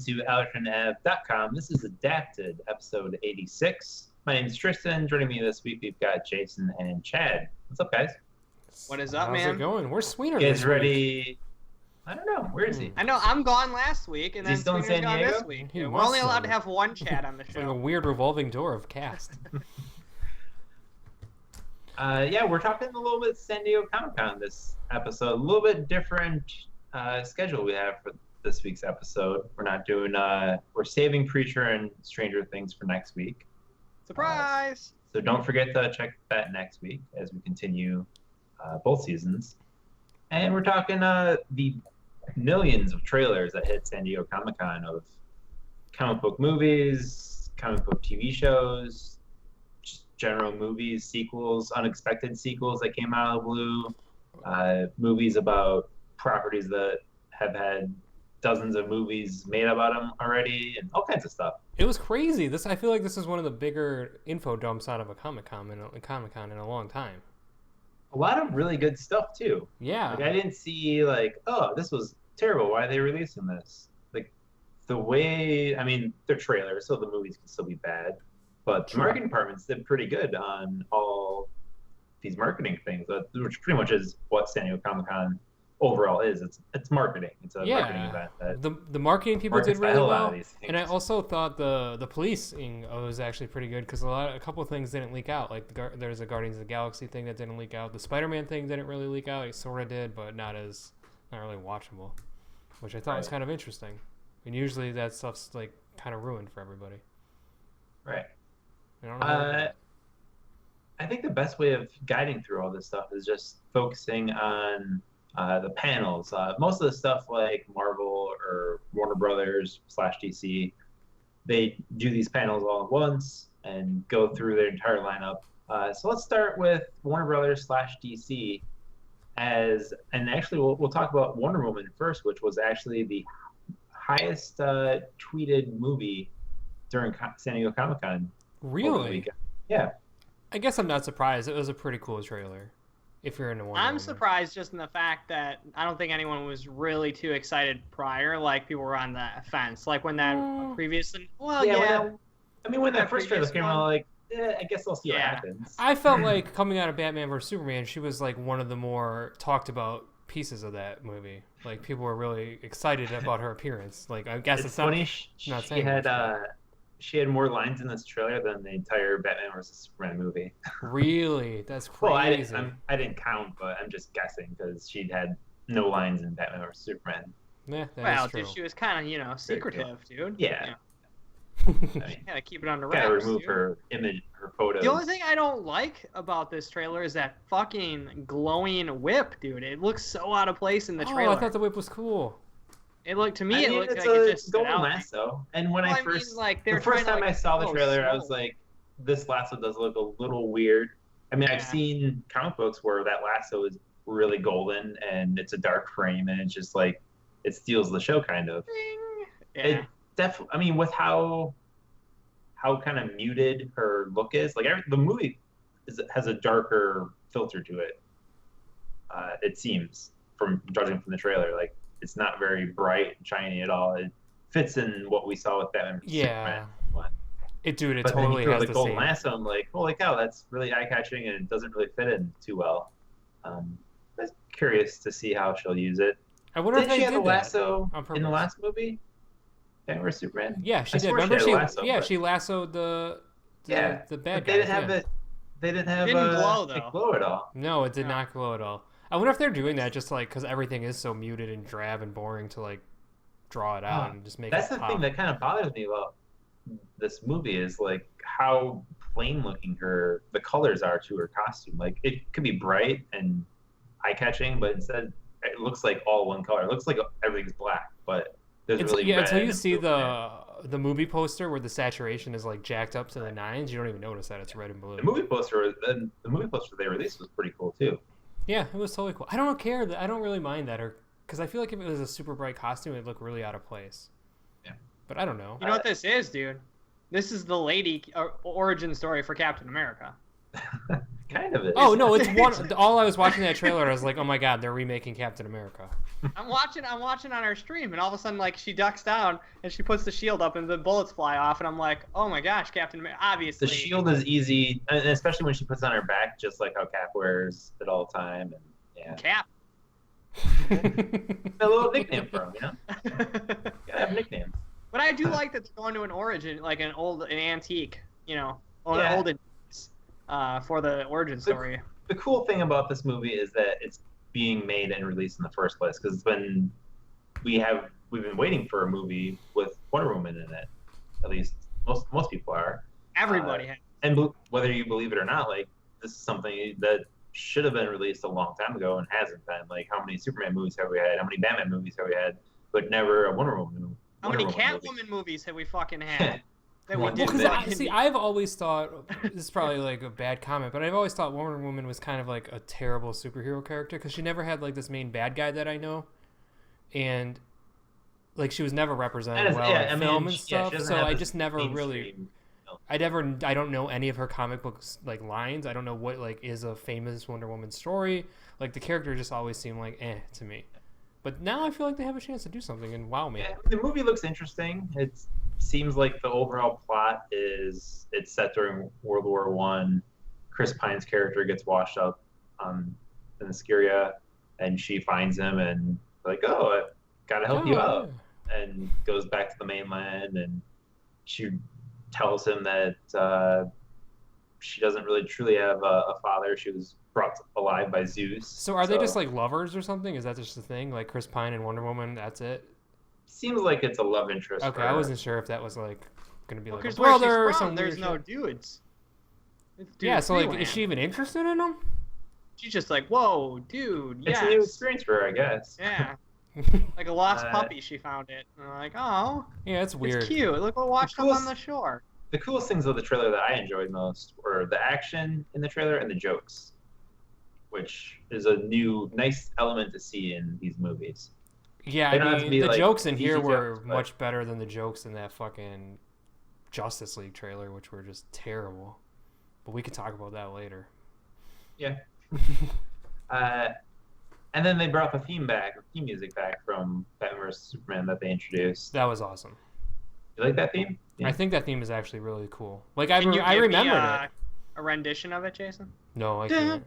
to outernev.com. This is Adapted, episode 86. My name is Tristan. Joining me this week, we've got Jason and Chad. What's up, guys? What is up, man? How's it going? Where's Sweener You guys this ready? week? I don't know. Where is he? I know, I'm gone last week, and Is he then still in Sweener's San gone Diego? this week. He We're must only allowed have. to have one Chad on the It's like a show. weird revolving door of cast. Yeah, we're talking a little bit San Diego Comic-Con this episode. A little bit different schedule we have for this week's episode. We're not doing, we're saving Preacher and Stranger Things for next week. Surprise! So don't forget to check that next week as we continue both seasons. And we're talking the millions of trailers that hit San Diego Comic-Con of comic book movies, comic book TV shows, just general movies, sequels, unexpected sequels that came out of the blue, movies about properties that have had dozens of movies made about them already, and all kinds of stuff. It was crazy. I feel like this is one of the bigger info dumps out of a Comic-Con in a long time. A lot of really good stuff too. Yeah. Like I didn't see like, oh, this was terrible. Why are they releasing this? Like the way, I mean, they're trailers, so the movies can still be bad. But the marketing departments did pretty good on all these marketing things, which pretty much is what San Diego Comic-Con overall is. It's marketing. It's a marketing event. The marketing people did really well. And I things. also thought the policing was actually pretty good because a couple of things didn't leak out. Like there's a Guardians of the Galaxy thing that didn't leak out. The Spider-Man thing didn't really leak out. It sort of did, but not really watchable, which I thought was kind of interesting. And usually that stuff's like kind of ruined for everybody. Right. I don't know. I think the best way of guiding through all this stuff is just focusing on the panels. Most of the stuff like Marvel or Warner Brothers / DC, they do these panels all at once and go through their entire lineup. So let's start with Warner Brothers / DC and actually we'll talk about Wonder Woman first, which was actually the highest tweeted movie during San Diego Comic-Con. Really? Yeah. I guess I'm not surprised. It was a pretty cool trailer. If you're into Wonder Woman. I'm surprised just in the fact that I don't think anyone was really too excited prior. Like, people were on the fence. Like, when that previously... Well, yeah. When that first trailer came out, like, I guess I'll see what happens. I felt like coming out of Batman vs. Superman, she was like one of the more talked about pieces of that movie. Like, people were really excited about her appearance. Like, I guess it's funny. Not She saying had much, she had more lines in this trailer than the entire Batman vs. Superman movie. Really? That's crazy. Well, I didn't count, but I'm just guessing because she'd had no lines in Batman vs. Superman. Yeah, Well, dude, she was kind of, secretive, dude. Yeah. I mean, gotta keep it under wraps. Gotta remove dude. her image, her photos. The only thing I don't like about this trailer is that fucking glowing whip, dude. It looks so out of place in the trailer. Oh, I thought the whip was cool. It looked to me, it looked it's like it just stood golden out. lasso. And when the first time I saw the trailer, I was like, this lasso does look a little weird. I mean, I've seen comic books where that lasso is really golden and it's a dark frame and it's just like, it steals the show kind of. Yeah. I mean, with how kind of muted her look is, like the movie has a darker filter to it. It seems from judging from the trailer, like it's not very bright and shiny at all. It fits in what we saw with Batman. Yeah. Superman. It but totally then you has the the golden same. lasso. I'm like, holy cow, that's really eye catching and it doesn't really fit in too well. I'm curious to see how she'll use it. I wonder if she they have did a lasso on purpose. in the last movie? Batman vs. Superman? Yeah, she did. Remember she lassoed the bad guy. They didn't have it. They didn't have it didn't glow, though. it glow at all. No, it did not glow at all. I wonder if they're doing that just like because everything is so muted and drab and boring to like draw it out and just make That's it the pop. thing that kind of bothers me about this movie is like how plain looking the colors are to her costume. Like it could be bright and eye catching, but instead it looks like all one color. It looks like everything's black, but there's really red until you see blue. the movie poster where the saturation is like jacked up to the nines, you don't even notice that it's red and blue. The movie poster they released was pretty cool too. Yeah, it was totally cool. I don't care that I don't really mind that, or because I feel like if it was a super bright costume, it'd look really out of place. Yeah, but I don't know. You know what this is, dude? This is the lady origin story for Captain America. Kind of is. Oh no, it's one. All I was watching that trailer, I was like, oh my god, they're remaking Captain America. I'm watching on our stream, and all of a sudden, like, she ducks down and she puts the shield up, and the bullets fly off, and I'm like, oh my gosh, Captain America. Obviously, The shield is easy, and especially when she puts it on her back, just like how Cap wears it all the time. And yeah, Cap. a little nickname for him, you know. Gotta have nicknames. But I do like that they're going to an origin, like an antique, you know, or Yeah. olden for the origin story. The cool thing about this movie is that it's being made and released in the first place, because we've been waiting for a movie with Wonder Woman in it. At least most people are. Everybody has. And whether you believe it or not, like, this is something that should have been released a long time ago and hasn't been. Like, how many Superman movies have we had? How many Batman movies have we had? But never a Wonder Woman movie. How many Catwoman movies have we fucking had? That we Well, didn't Because fucking see, I've always thought this is probably like a bad comment, but I've always thought Wonder Woman was kind of like a terrible superhero character because she never had like this main bad guy that I know, and like she was never represented well in film and stuff. So I just never really. I don't know any of her comic books like lines. I don't know what like is a famous Wonder Woman story. Like the character just always seemed like to me. But now I feel like they have a chance to do something and wow me. Yeah, the movie looks interesting. It seems like the overall plot is it's set during World War One. Chris Pine's character gets washed up in the Skiria, and she finds him and like, oh, I gotta help you out, and goes back to the mainland, and she tells him that she doesn't really truly have a father. She was brought alive by Zeus. So are they just like lovers or something? Is that just the thing? Like Chris Pine and Wonder Woman, that's it? Seems like it's a love interest. Okay, I wasn't sure if that was like going to be like a where brother or she's from, something. there's no dudes. It's Yeah, so like, freeland. is she even interested in him? She's just like, whoa, dude, It's yes. a new experience for her, I guess. Yeah. Like a lost puppy, she found it. And I'm like, oh, Yeah, it's weird. it's cute. Look what washed up coolest- on the shore. The coolest things of the trailer that I enjoyed most were the action in the trailer and the jokes, which is a new, nice element to see in these movies. Yeah, They don't I have to mean, be, the like, jokes in easy here were jokes, but- much better than the jokes in that fucking Justice League trailer, which were just terrible. But we could talk about that later. Yeah. And then they brought the theme music back from Batman vs Superman that they introduced. That was awesome. You like that theme? Yeah. I think that theme is actually really cool. Like I Can you give me, remembered it. a rendition of it, Jason? No, I can't.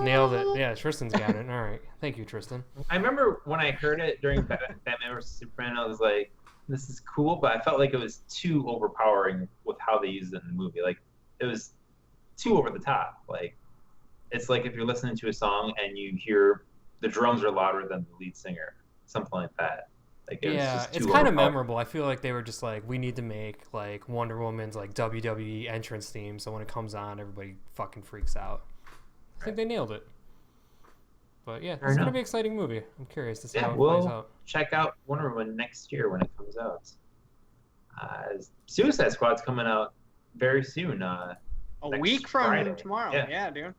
Nailed it. Yeah, Tristan's got it. All right. Thank you, Tristan. I remember when I heard it during Batman vs Superman, I was like, this is cool, but I felt like it was too overpowering with how they used it in the movie. Like, it was too over the top. Like, it's like if you're listening to a song and you hear the drums are louder than the lead singer, something like that. Like, it was Yeah, just it's too kind of overpowering. memorable. I feel like they were just like, we need to make like Wonder Woman's like WWE entrance theme, so when it comes on, everybody fucking freaks out. I think they nailed it. But yeah, Fair it's gonna enough. be an exciting movie. I'm curious to see Yeah, how it plays we'll out. check out Wonder Woman next year when it comes out. Suicide Squad's coming out very soon. A Next week from Friday. tomorrow. Yeah. Yeah, dude.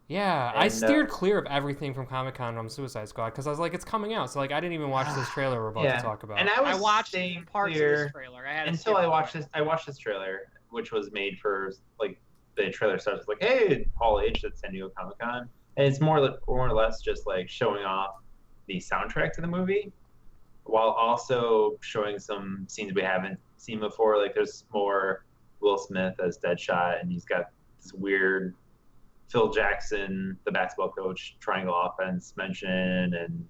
Yeah, I And, steered clear of everything from Comic-Con on Suicide Squad because I was like, it's coming out, so like I didn't even watch this trailer we're about Yeah. to talk about. And I watched staying parts clear of this trailer. I had to until skip I over watched it. this. I watched this trailer, which was made for like the trailer starts with like, "Hey, Hall H at San Diego Comic Con," and it's more or less just like showing off the soundtrack to the movie, while also showing some scenes we haven't seen before. Like there's more Will Smith as Deadshot, and he's got this weird Phil Jackson, the basketball coach, triangle offense mention, and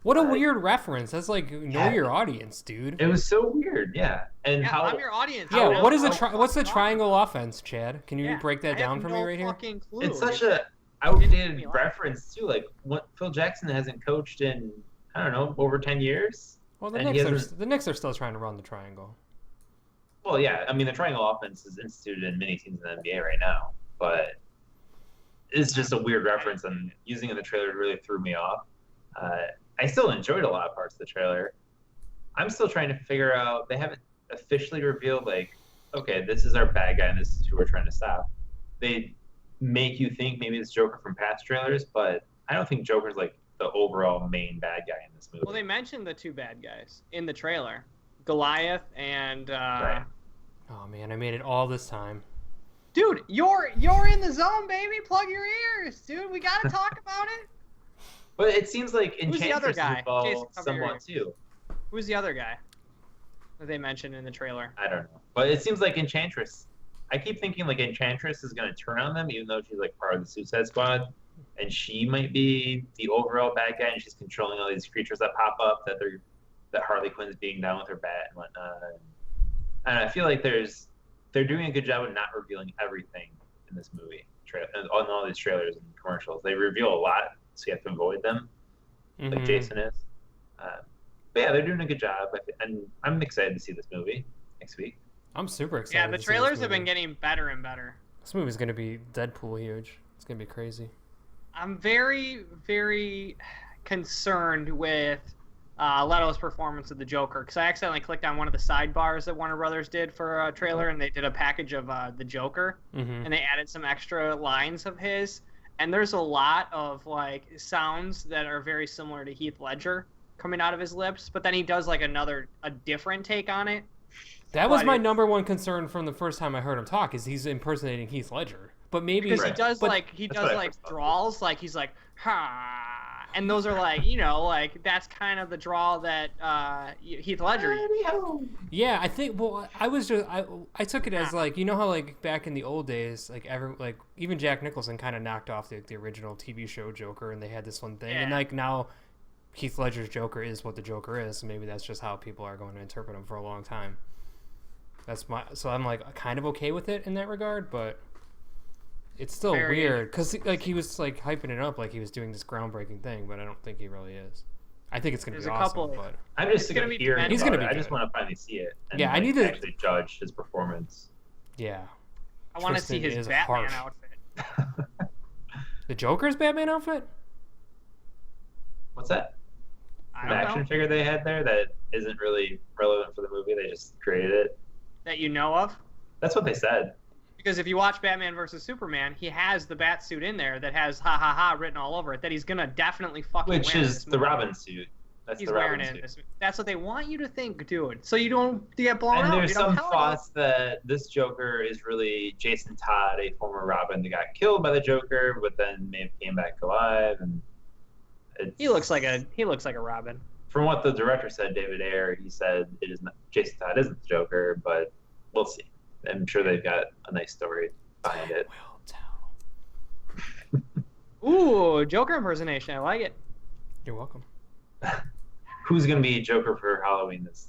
What a weird reference. That's like, know Yeah. your audience, dude. it was so weird. Yeah, and Yeah, how I'm your audience. Yeah, I what is know what's the what triangle offense, Chad? Can you Yeah, break that I down have for no me right here? fucking clue, it's such dude. a outdated me laugh. reference too. Like what Phil Jackson hasn't coached in I don't know over 10 years. Well, the and he hasn't- Knicks are still trying to run the triangle. Well, yeah, I mean the triangle offense is instituted in many teams in the NBA right now, but it's just a weird reference, and using it in the trailer really threw me off. I still enjoyed a lot of parts of the trailer. I'm still trying to figure out. They haven't officially revealed like, okay, this is our bad guy, and this is who we're trying to stop. They make you think maybe it's Joker from past trailers, but I don't think Joker's like the overall main bad guy in this movie. Well, they mentioned the two bad guys in the trailer, Goliath and Right. Oh man, I made it all this time. Dude, you're in the zone, baby. Plug your ears, dude. We gotta talk about it. But it seems like Who's the other Enchantress is guy? involved Jason, cover your somewhat ears. too. Who's the other guy that they mentioned in the trailer? I don't know. But it seems like Enchantress. I keep thinking like Enchantress is going to turn on them, even though she's like part of the Suicide Squad, and she might be the overall bad guy, and she's controlling all these creatures that pop up that Harley Quinn's being down with her bat and whatnot. And I feel like they're doing a good job of not revealing everything in this movie, and on all these trailers and commercials. They reveal a lot, so you have to avoid them, like Jason is. But yeah, they're doing a good job, and I'm excited to see this movie next week. I'm super excited. Yeah, the trailers have been getting better and better. This movie's gonna be Deadpool huge. It's gonna be crazy. I'm very, very concerned with Leto's performance of the Joker, because I accidentally clicked on one of the sidebars that Warner Brothers did for a trailer, and they did a package of the Joker, and they added some extra lines of his, and there's a lot of like sounds that are very similar to Heath Ledger coming out of his lips, but then he does like a different take on it. That was my number one concern from the first time I heard him talk, is he's impersonating Heath Ledger. But maybe because he does drawls, like he's like ha, and those are like, you know, like that's kind of the drawl that Heath Ledger. Yeah, I think. Well, I took it as like, you know how like back in the old days, like even Jack Nicholson kind of knocked off the original TV show Joker, and they had this one thing, and like now Heath Ledger's Joker is what the Joker is. So maybe that's just how people are going to interpret him for a long time. So I'm like kind of okay with it in that regard, but it's still weird because like he was like hyping it up like he was doing this groundbreaking thing, but I don't think he really is. I think it's gonna be awesome, but I'm just sick of hearing he's gonna about be it. I good. just want to finally see it. And, yeah, I need to actually judge his performance. Yeah, I want to see his Batman outfit. The Joker's Batman outfit? What's that? I An don't action know. figure they had there that isn't really relevant for the movie. They just created it. That you know of? That's what they said. Because if you watch Batman vs Superman, he has the bat suit in there that has "ha ha ha" written all over it. That he's gonna definitely fucking wear. Which is the Robin suit. That's He's the wearing Robin it. suit. That's what they want you to think, dude. So you don't get blown out. And there's You don't some tell thoughts that this Joker is really Jason Todd, a former Robin that got killed by the Joker, but then maybe came back alive. And he looks like a Robin. From what the director said, David Ayer, he said it is not, Jason Todd isn't the Joker, but we'll see. I'm sure they've got a nice story behind it. Ooh, Joker impersonation. I like it. You're welcome. Who's gonna be Joker for Halloween this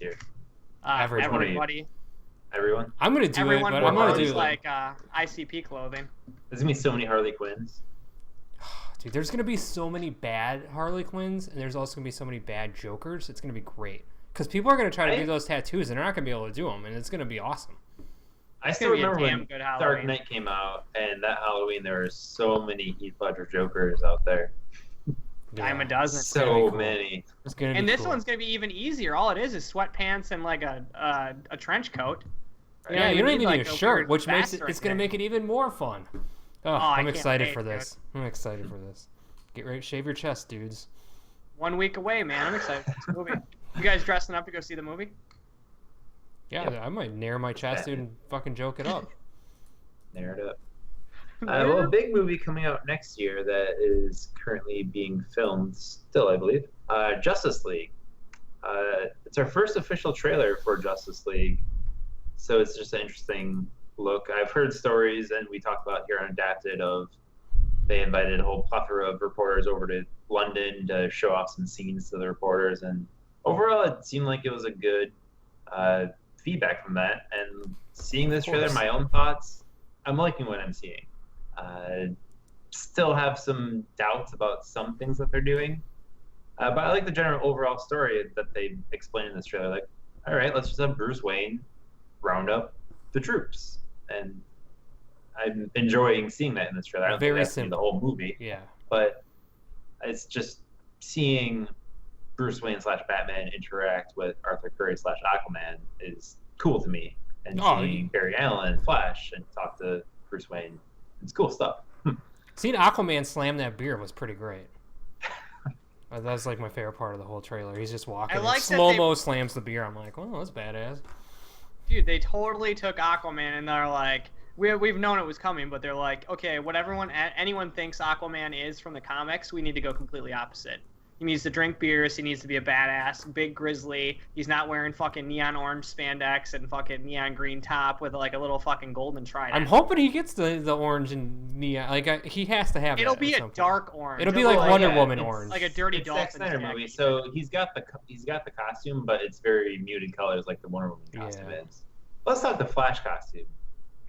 year? Everybody. Everyone? I'm gonna do Everyone it, but I'm gonna wears do like ICP clothing. There's gonna be so many Harley Quinns. Dude, there's gonna be so many bad Harley Quinns, and there's also gonna be so many bad Jokers. It's gonna be great because people are gonna try to do those tattoos, and they're not gonna be able to do them, and it's gonna be awesome. I still remember when Dark Knight came out, and that Halloween there were so many Heath Ledger Jokers out there. Dime a dozen. So many. It's gonna be and this cool. one's gonna be even easier. All it is sweatpants and like a trench coat. Yeah, you don't even need like a shirt, which makes vest it. or It's gonna anything. make it even more fun. Oh, I I'm can't excited wait, for this. I'm excited for this. Get ready, shave your chest, dudes. 1 week away, man. I'm excited for this movie. You guys dressing up to go see the movie? Yeah, I might nair my chest, dude, and fucking joke it up. Nair it up. Well, a big movie coming out next year that is currently being filmed still, I believe. Justice League. It's our first official trailer for Justice League, so it's just an interesting look. I've heard stories, and we talked about here on Adapted, of they invited a whole plethora of reporters over to London to show off some scenes to the reporters, and overall it seemed like it was a good feedback from that. And seeing this trailer, my own thoughts, I'm liking what I'm seeing. Still have some doubts about some things that they're doing, but I like the general overall story that they explain in this trailer. Like, all right, let's just have Bruce Wayne round up the troops, and I'm enjoying seeing that in this trailer. I don't think that's the whole movie, yeah, but it's just seeing Bruce Wayne / Batman interact with Arthur Curry / Aquaman is cool to me, and seeing Barry Allen Flash and talk to Bruce Wayne, it's cool stuff. Seeing Aquaman slam that beer was pretty great. That was like my favorite part of the whole trailer. He's just walking and slow-mo slams the beer. I'm like, oh, that's badass. Dude, they totally took Aquaman and they're like, we've known it was coming, but they're like, okay, what anyone thinks Aquaman is from the comics, we need to go completely opposite. He needs to drink beers. He needs to be a badass, big grizzly. He's not wearing fucking neon orange spandex and fucking neon green top with like a little fucking golden trident. I'm hoping he gets the orange and neon. Like he has to have. It'll be a dark orange. It'll be like Wonder Woman orange, like a dirty it's dolphin. Zack Snyder movie, so he's got the costume, but it's very muted colors, like the Wonder Woman costume is. Let's talk the Flash costume.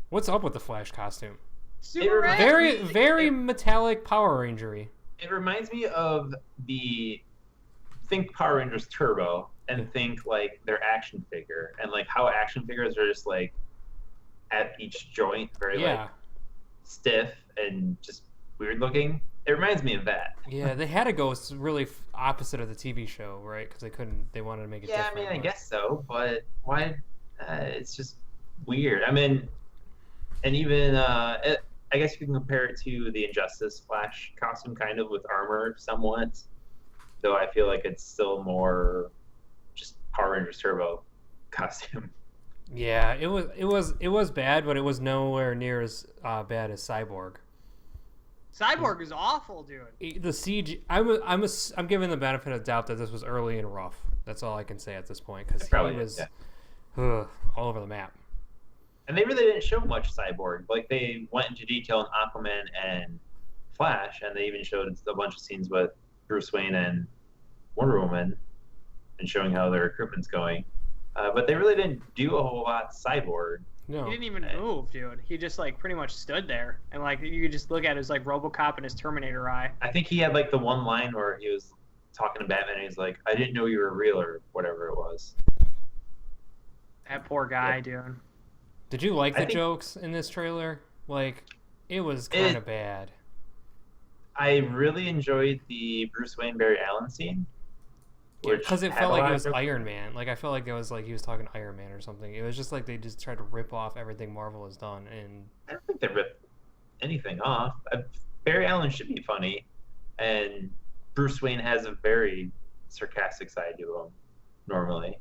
What's up with the Flash costume? Very metallic Power Rangery. It reminds me of think Power Rangers Turbo and think like their action figure and like how action figures are just like at each joint very like stiff and just weird looking. It reminds me of that. Yeah, they had to go really opposite of the TV show, right? Because they wanted to make it different. Yeah, I mean, I guess so, but why? It's just weird. I mean, and even I guess you can compare it to the Injustice Flash costume, kind of with armor, somewhat. Though I feel like it's still more just Power Rangers Turbo costume. Yeah, it was bad, but it was nowhere near as bad as Cyborg. Cyborg is awful, dude. The CG. I'm giving the benefit of doubt that this was early and rough. That's all I can say at this point because he was all over the map. And they really didn't show much Cyborg. Like, they went into detail on Aquaman and Flash, and they even showed a bunch of scenes with Bruce Wayne and Wonder Woman and showing how their recruitment's going. But they really didn't do a whole lot Cyborg. No. He didn't even move, dude. He just, like, pretty much stood there. And, like, you could just look at his, like, RoboCop and his Terminator eye. I think he had, like, the one line where he was talking to Batman, and he's like, I didn't know you were real, or whatever it was. That poor guy, dude. Did you like the jokes in this trailer? Like, it was kind of bad. I really enjoyed the Bruce Wayne Barry Allen scene. Because it felt like it was Iron Man. Like, I felt like it was like he was talking to Iron Man or something. It was just like they just tried to rip off everything Marvel has done. And I don't think they ripped anything off. Barry Allen should be funny. And Bruce Wayne has a very sarcastic side to him, normally.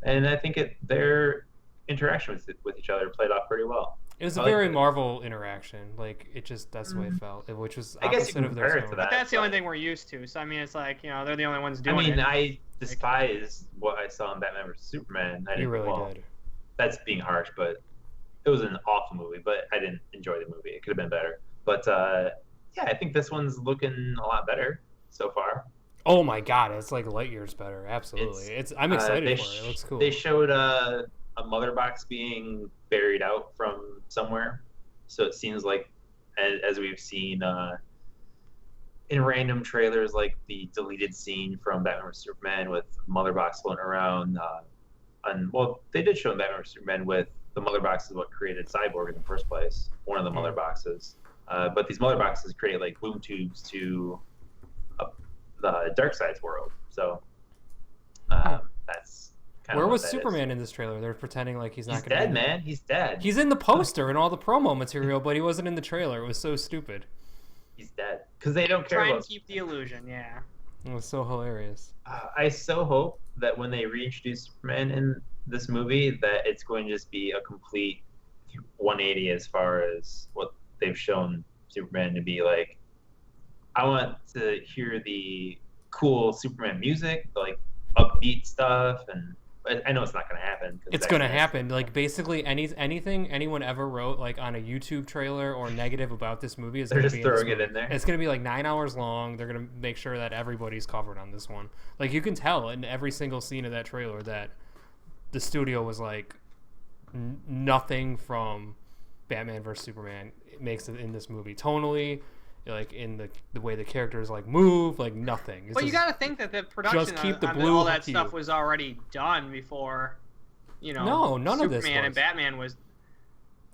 And I think their interaction with each other played off pretty well. It was a very Marvel interaction. Like, it just, that's the way it felt. Which was opposite of their to that. But that's the only thing we're used to. So, I mean, it's like, you know, they're the only ones doing it. I despise what I saw in Batman vs. Superman. You really did. That's being harsh, but it was an awful movie, but I didn't enjoy the movie. It could have been better. But, yeah, I think this one's looking a lot better so far. Oh my god, it's like light years better. Absolutely. I'm excited for it. It looks cool. They showed a mother box being buried out from somewhere. So it seems like, as we've seen in random trailers, like the deleted scene from Batman vs. Superman with mother box floating around. They did show in Batman vs. Superman with the mother box is what created Cyborg in the first place. One of the mother boxes. But these mother boxes create like boom tubes to the Darkseid's world. So that's kind Where of was Superman in this trailer? They're pretending like he's not going to be dead, man. He's dead. He's in the poster and all the promo material, but he wasn't in the trailer. It was so stupid. He's dead because they don't care Try about. and keep the illusion, yeah. It was so hilarious. I so hope that when they reintroduce Superman in this movie, that it's going to just be a complete 180 as far as what they've shown Superman to be like. I want to hear the cool Superman music, like upbeat stuff, and I know it's not going to happen. It's going to happen. Like, basically anything anyone ever wrote, like on a YouTube trailer or negative about this movie is going to be throwing it in there. It's going to be like 9 hours long. They're going to make sure that everybody's covered on this one. Like, you can tell in every single scene of that trailer that the studio was like, nothing from Batman vs. Superman makes it in this movie. Tonally, like in the way the characters like move, like nothing. Well, you got to think that the production on all that stuff was already done before, you know. No, none of this was. Superman and Batman was.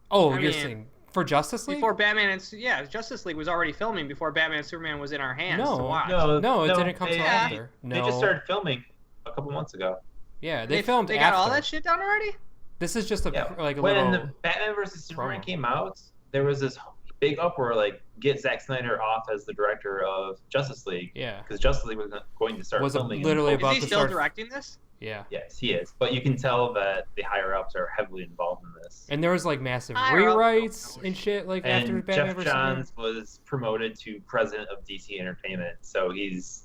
Oh, you're saying for Justice League? Before Batman and Justice League was already filming before Batman and Superman was in our hands to watch. No, it didn't come till after. No, they just started filming a couple months ago. Yeah, they filmed. They got all that shit done already. This is just when the Batman vs. Superman came out, there was this big uproar, like, get Zack Snyder off as the director of Justice League. Yeah. Because Justice League was going to start filming. Literally about Is he still directing this? Yeah. Yes, he is. But you can tell that the higher ups are heavily involved in this. And there was like massive Higher up, rewrites no and shit like And after Batman Jeff vs Superman. Johns was promoted to president of DC Entertainment, so he's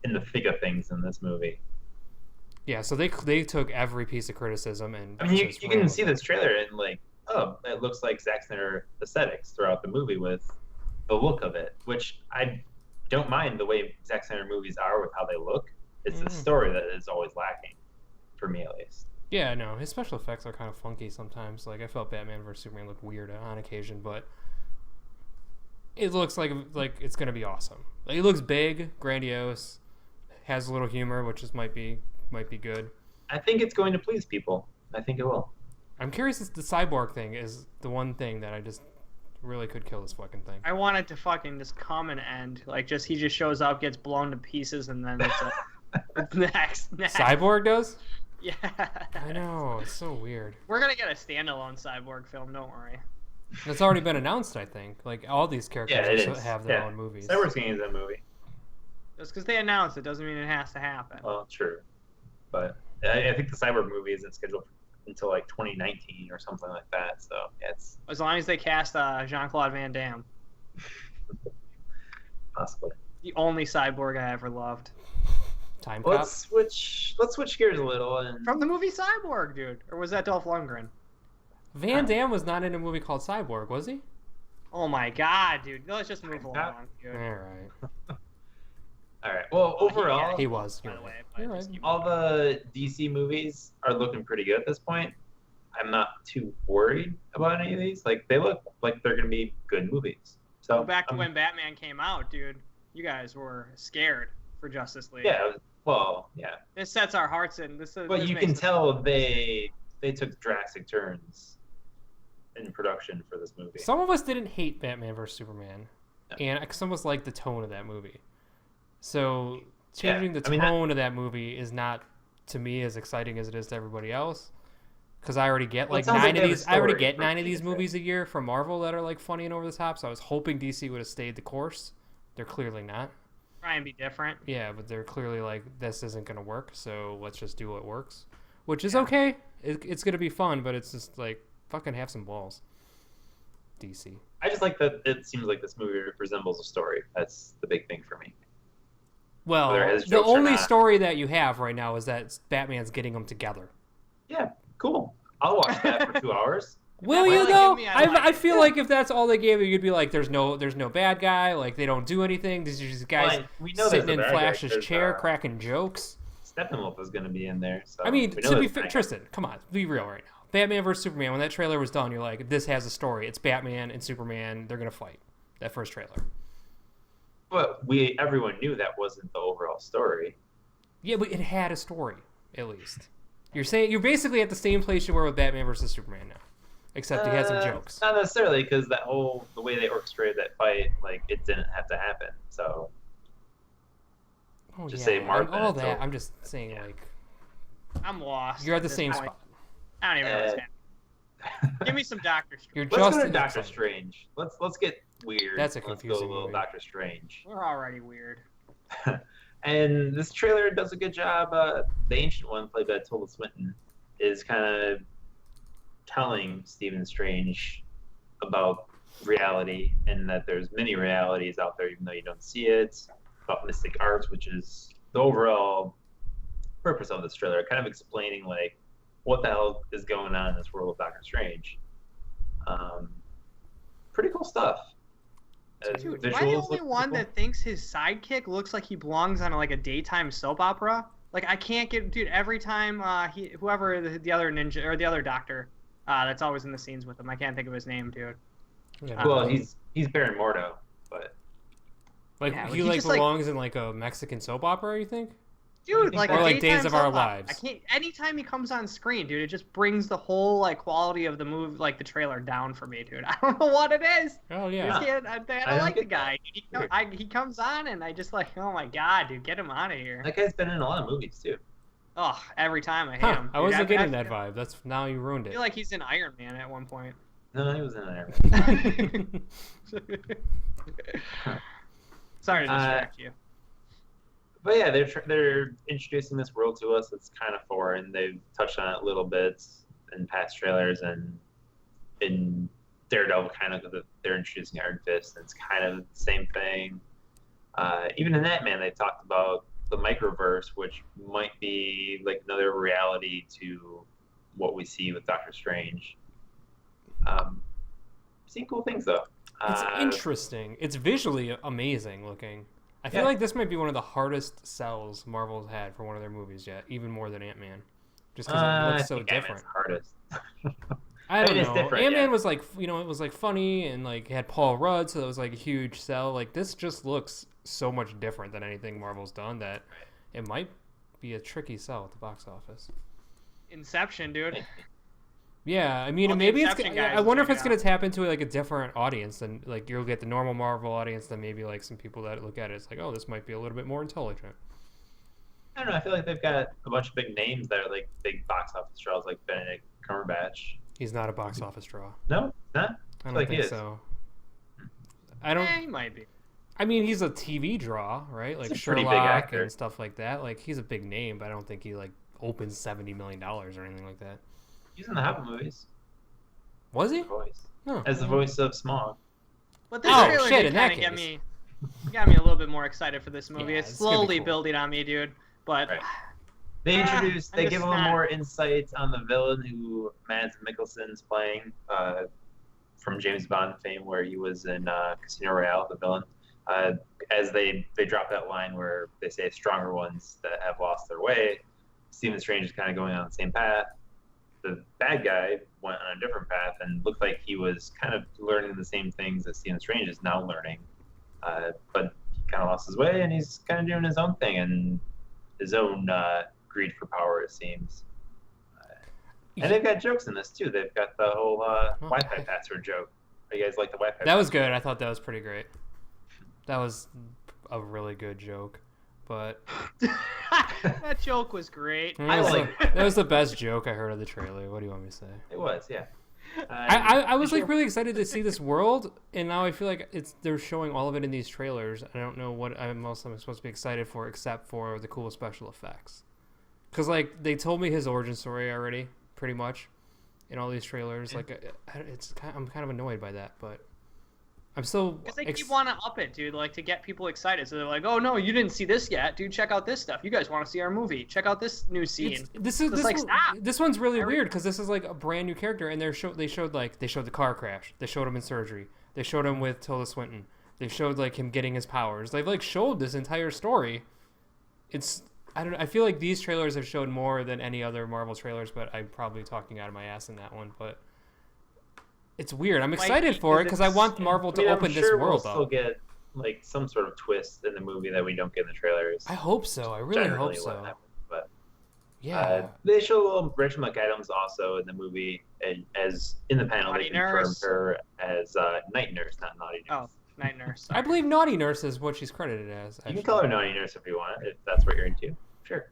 in the thick of things in this movie. Yeah, so they took every piece of criticism and I mean, you just can ran see with it. this trailer and like, oh, it looks like Zack Snyder aesthetics throughout the movie with the look of it, which I don't mind the way Zack Snyder movies are with how they look. It's the story that is always lacking, for me at least. Yeah, no, his special effects are kind of funky sometimes. Like I felt Batman vs Superman looked weird on occasion, but it looks like it's gonna be awesome. Like, it looks big, grandiose, has a little humor, which is might be good. I think it's going to please people. I think it will. I'm curious if the cyborg thing is the one thing that I just really could kill this fucking thing. I want it to fucking just come and end. Like, he just shows up, gets blown to pieces, and then it's next. Cyborg does? Yeah. I know, it's so weird. We're gonna get a standalone Cyborg film, don't worry. It's already been announced, I think. Like, all these characters have their own movies. Cyborg's getting that movie. Just because they announced it doesn't mean it has to happen. Well, true. But I think the Cyborg movie isn't scheduled until like 2019 or something like that. So yeah, it's As long as they cast Jean-Claude Van Damme. possibly. The only Cyborg I ever loved. Time Cop? Let's switch gears a little and From the movie Cyborg, dude. Or was that Dolph Lundgren? Van Damme was not in a movie called Cyborg, was he? Oh my god, dude. Let's just move along, dude. Alright. all right. Well, overall, He was. By You're the way, right. but You're just right. keep- all the DC movies are looking pretty good at this point. I'm not too worried about any of these. Like, they look like they're gonna be good movies. So Go back to when Batman came out, dude. You guys were scared for Justice League. yeah. Well, yeah. This sets our hearts in. But you can tell they took drastic turns in production for this movie. Some of us didn't hate Batman vs Superman, No. and some of us liked the tone of that movie. So changing the I mean, tone of that movie is not, to me, as exciting as it is to everybody else. Because I already get Well, it like sounds like 9 they of have a these. I already story get for 9 of me these to say. movies a year from Marvel that are like funny and over the top. So I was hoping DC would have stayed the course. They're clearly not. Try and be different. Yeah, but they're clearly like, this isn't gonna work. So let's just do what works, which is okay. It's gonna be fun, but it's just like, fucking have some balls. DC. I just like that it seems like this movie resembles a story. That's the big thing for me. Well, Whether it has the jokes or only not. story that you have right now is that Batman's getting them together. Yeah, cool. I'll watch that for 2 hours. Will Well, you like, though? give me- I like I it. feel like if that's all they gave you, you'd be like, "There's no bad guy. Like they don't do anything. These are just guys Well, we know sitting there's in a bad guy. Flash's There's, chair, cracking jokes." Steppenwolf is going to be in there. So I mean, we know to be there's a bad guy. Tristan, come on, be real right now. Batman vs Superman. When that trailer was done, you're like, "This has a story. It's Batman and Superman. They're gonna fight." That first trailer. But everyone knew that wasn't the overall story. Yeah, but it had a story at least. You're basically at the same place you were with Batman vs Superman now, except you had some jokes. Not necessarily, because the way they orchestrated that fight, like, it didn't have to happen. So Oh, just yeah, say Mark all then, that. so- I'm just saying, like, I'm lost. you're at the this same point. spot. I don't even know what's happening. Give me some Doctor Strange. You're Let's just go to Doctor excited. Strange. Let's get weird. That's a Let's go confusing a little movie. Doctor Strange. We're already weird. And this trailer does a good job. The Ancient One, played by Tilda Swinton, is kind of telling Stephen Strange about reality and that there's many realities out there, even though you don't see it. About mystic arts, which is the overall purpose of this trailer, kind of explaining like what the hell is going on in this world of Doctor Strange. Pretty cool stuff. Dude, am I the only one that thinks his sidekick looks like he belongs on like a daytime soap opera? Like I can't get, dude. Every time whoever the other ninja or the other doctor that's always in the scenes with him, I can't think of his name, dude. Yeah. Well, he's Baron Mordo, but Like Yeah, he he like just, like- belongs in like a Mexican soap opera, you think? Dude, like Or a like daytime Days of Our soap opera. Lives. I can't. Anytime he comes on screen, dude, it just brings the whole like quality of the movie, like the trailer, down for me, dude. I don't know what it is. Oh I, yeah. just can't- I I don't don't like the get guy. He comes on and I just like, oh my god, dude, get him out of here. that guy's been in a lot of movies too. Oh, every time I hate Huh, him. I dude. wasn't I getting that vibe. That's now you ruined I it. feel like he's in Iron Man at one point. No, he was in there. Sorry to distract you. But yeah, they're introducing this world to us that's kind of foreign. They've touched on it little bits in past trailers, and in Daredevil, kind of they're introducing Iron Fist, and it's kind of the same thing. Even in that, man, they talked about the microverse, which might be like another reality to what we see with Doctor Strange. Seeing cool things though. It's interesting. It's visually amazing looking. I feel like this might be one of the hardest sells Marvel's had for one of their movies yet, even more than Ant-Man, just because it looks so different. Hardest. I don't know. Ant-Man yeah. was like, it was like funny and like it had Paul Rudd, so it was like a huge sell. Like this just looks so much different than anything Marvel's done that it might be a tricky sell at the box office. Inception, dude. Yeah, I mean, Well, maybe it's. Inception I wonder if it's going to tap into like a different audience than like you'll get the normal Marvel audience, than maybe like some people that look at it. It's like, oh, this might be a little bit more intelligent. I don't know. I feel like they've got a bunch of big names that are like big box office draws, like Benedict Cumberbatch. He's not a box office draw. No, not. I don't think so. I don't. He might be. I mean, he's a TV draw, right? Like Sherlock and stuff like that. Like he's a big name, but I don't think he like opens $70 million or anything like that. He's in the Hobbit movies. Was he? As the voice of Smaug. But this trailer did kind of got me a little bit more excited for this movie. It's slowly building on me, dude. But they give a little more insight on the villain who Mads Mikkelsen's playing from James Bond fame, where he was in Casino Royale, the villain. As they drop that line where they say stronger ones that have lost their way, Stephen Strange is kind of going on the same path. The bad guy went on a different path and looked like he was kind of learning the same things that Stephen Strange is now learning. But he kind of lost his way, and he's kind of doing his own thing and his own greed for power, it seems. And they've got jokes in this, too. They've got the whole Wi-Fi password joke. You guys like the Wi-Fi That was good. I thought that was pretty great. That was a really good joke. But that joke was great. That was the best joke I heard of the trailer. What do you want me to say? It was, yeah. I was like really excited to see this world, and now I feel like they're showing all of it in these trailers. I don't know what I'm supposed to be excited for, except for the cool special effects. Because like they told me his origin story already, pretty much, in all these trailers. Like I'm kind of annoyed by that, but. I'm still because they keep want to up it, dude. Like to get people excited, so they're like, "Oh no, you didn't see this yet, dude. Check out this stuff. You guys want to see our movie? Check out this new scene." This one's really weird because this is like a brand new character, and they showed the car crash. They showed him in surgery. They showed him with Tilda Swinton. They showed like him getting his powers. They've like showed this entire story. I feel like these trailers have showed more than any other Marvel trailers, but I'm probably talking out of my ass in that one, but. It's weird. I'm excited for it because I want Marvel to open this world up. We'll still get like some sort of twist in the movie that we don't get in the trailers. I hope so. I really hope so. Happens, but yeah, they show little Rachel McAdams also in the movie, and as in the panel they confirmed her as Night Nurse, not Naughty Nurse. Oh, Night Nurse. I believe Naughty Nurse is what she's credited as. You can call her Naughty Nurse if you want, if that's what you're into. Sure.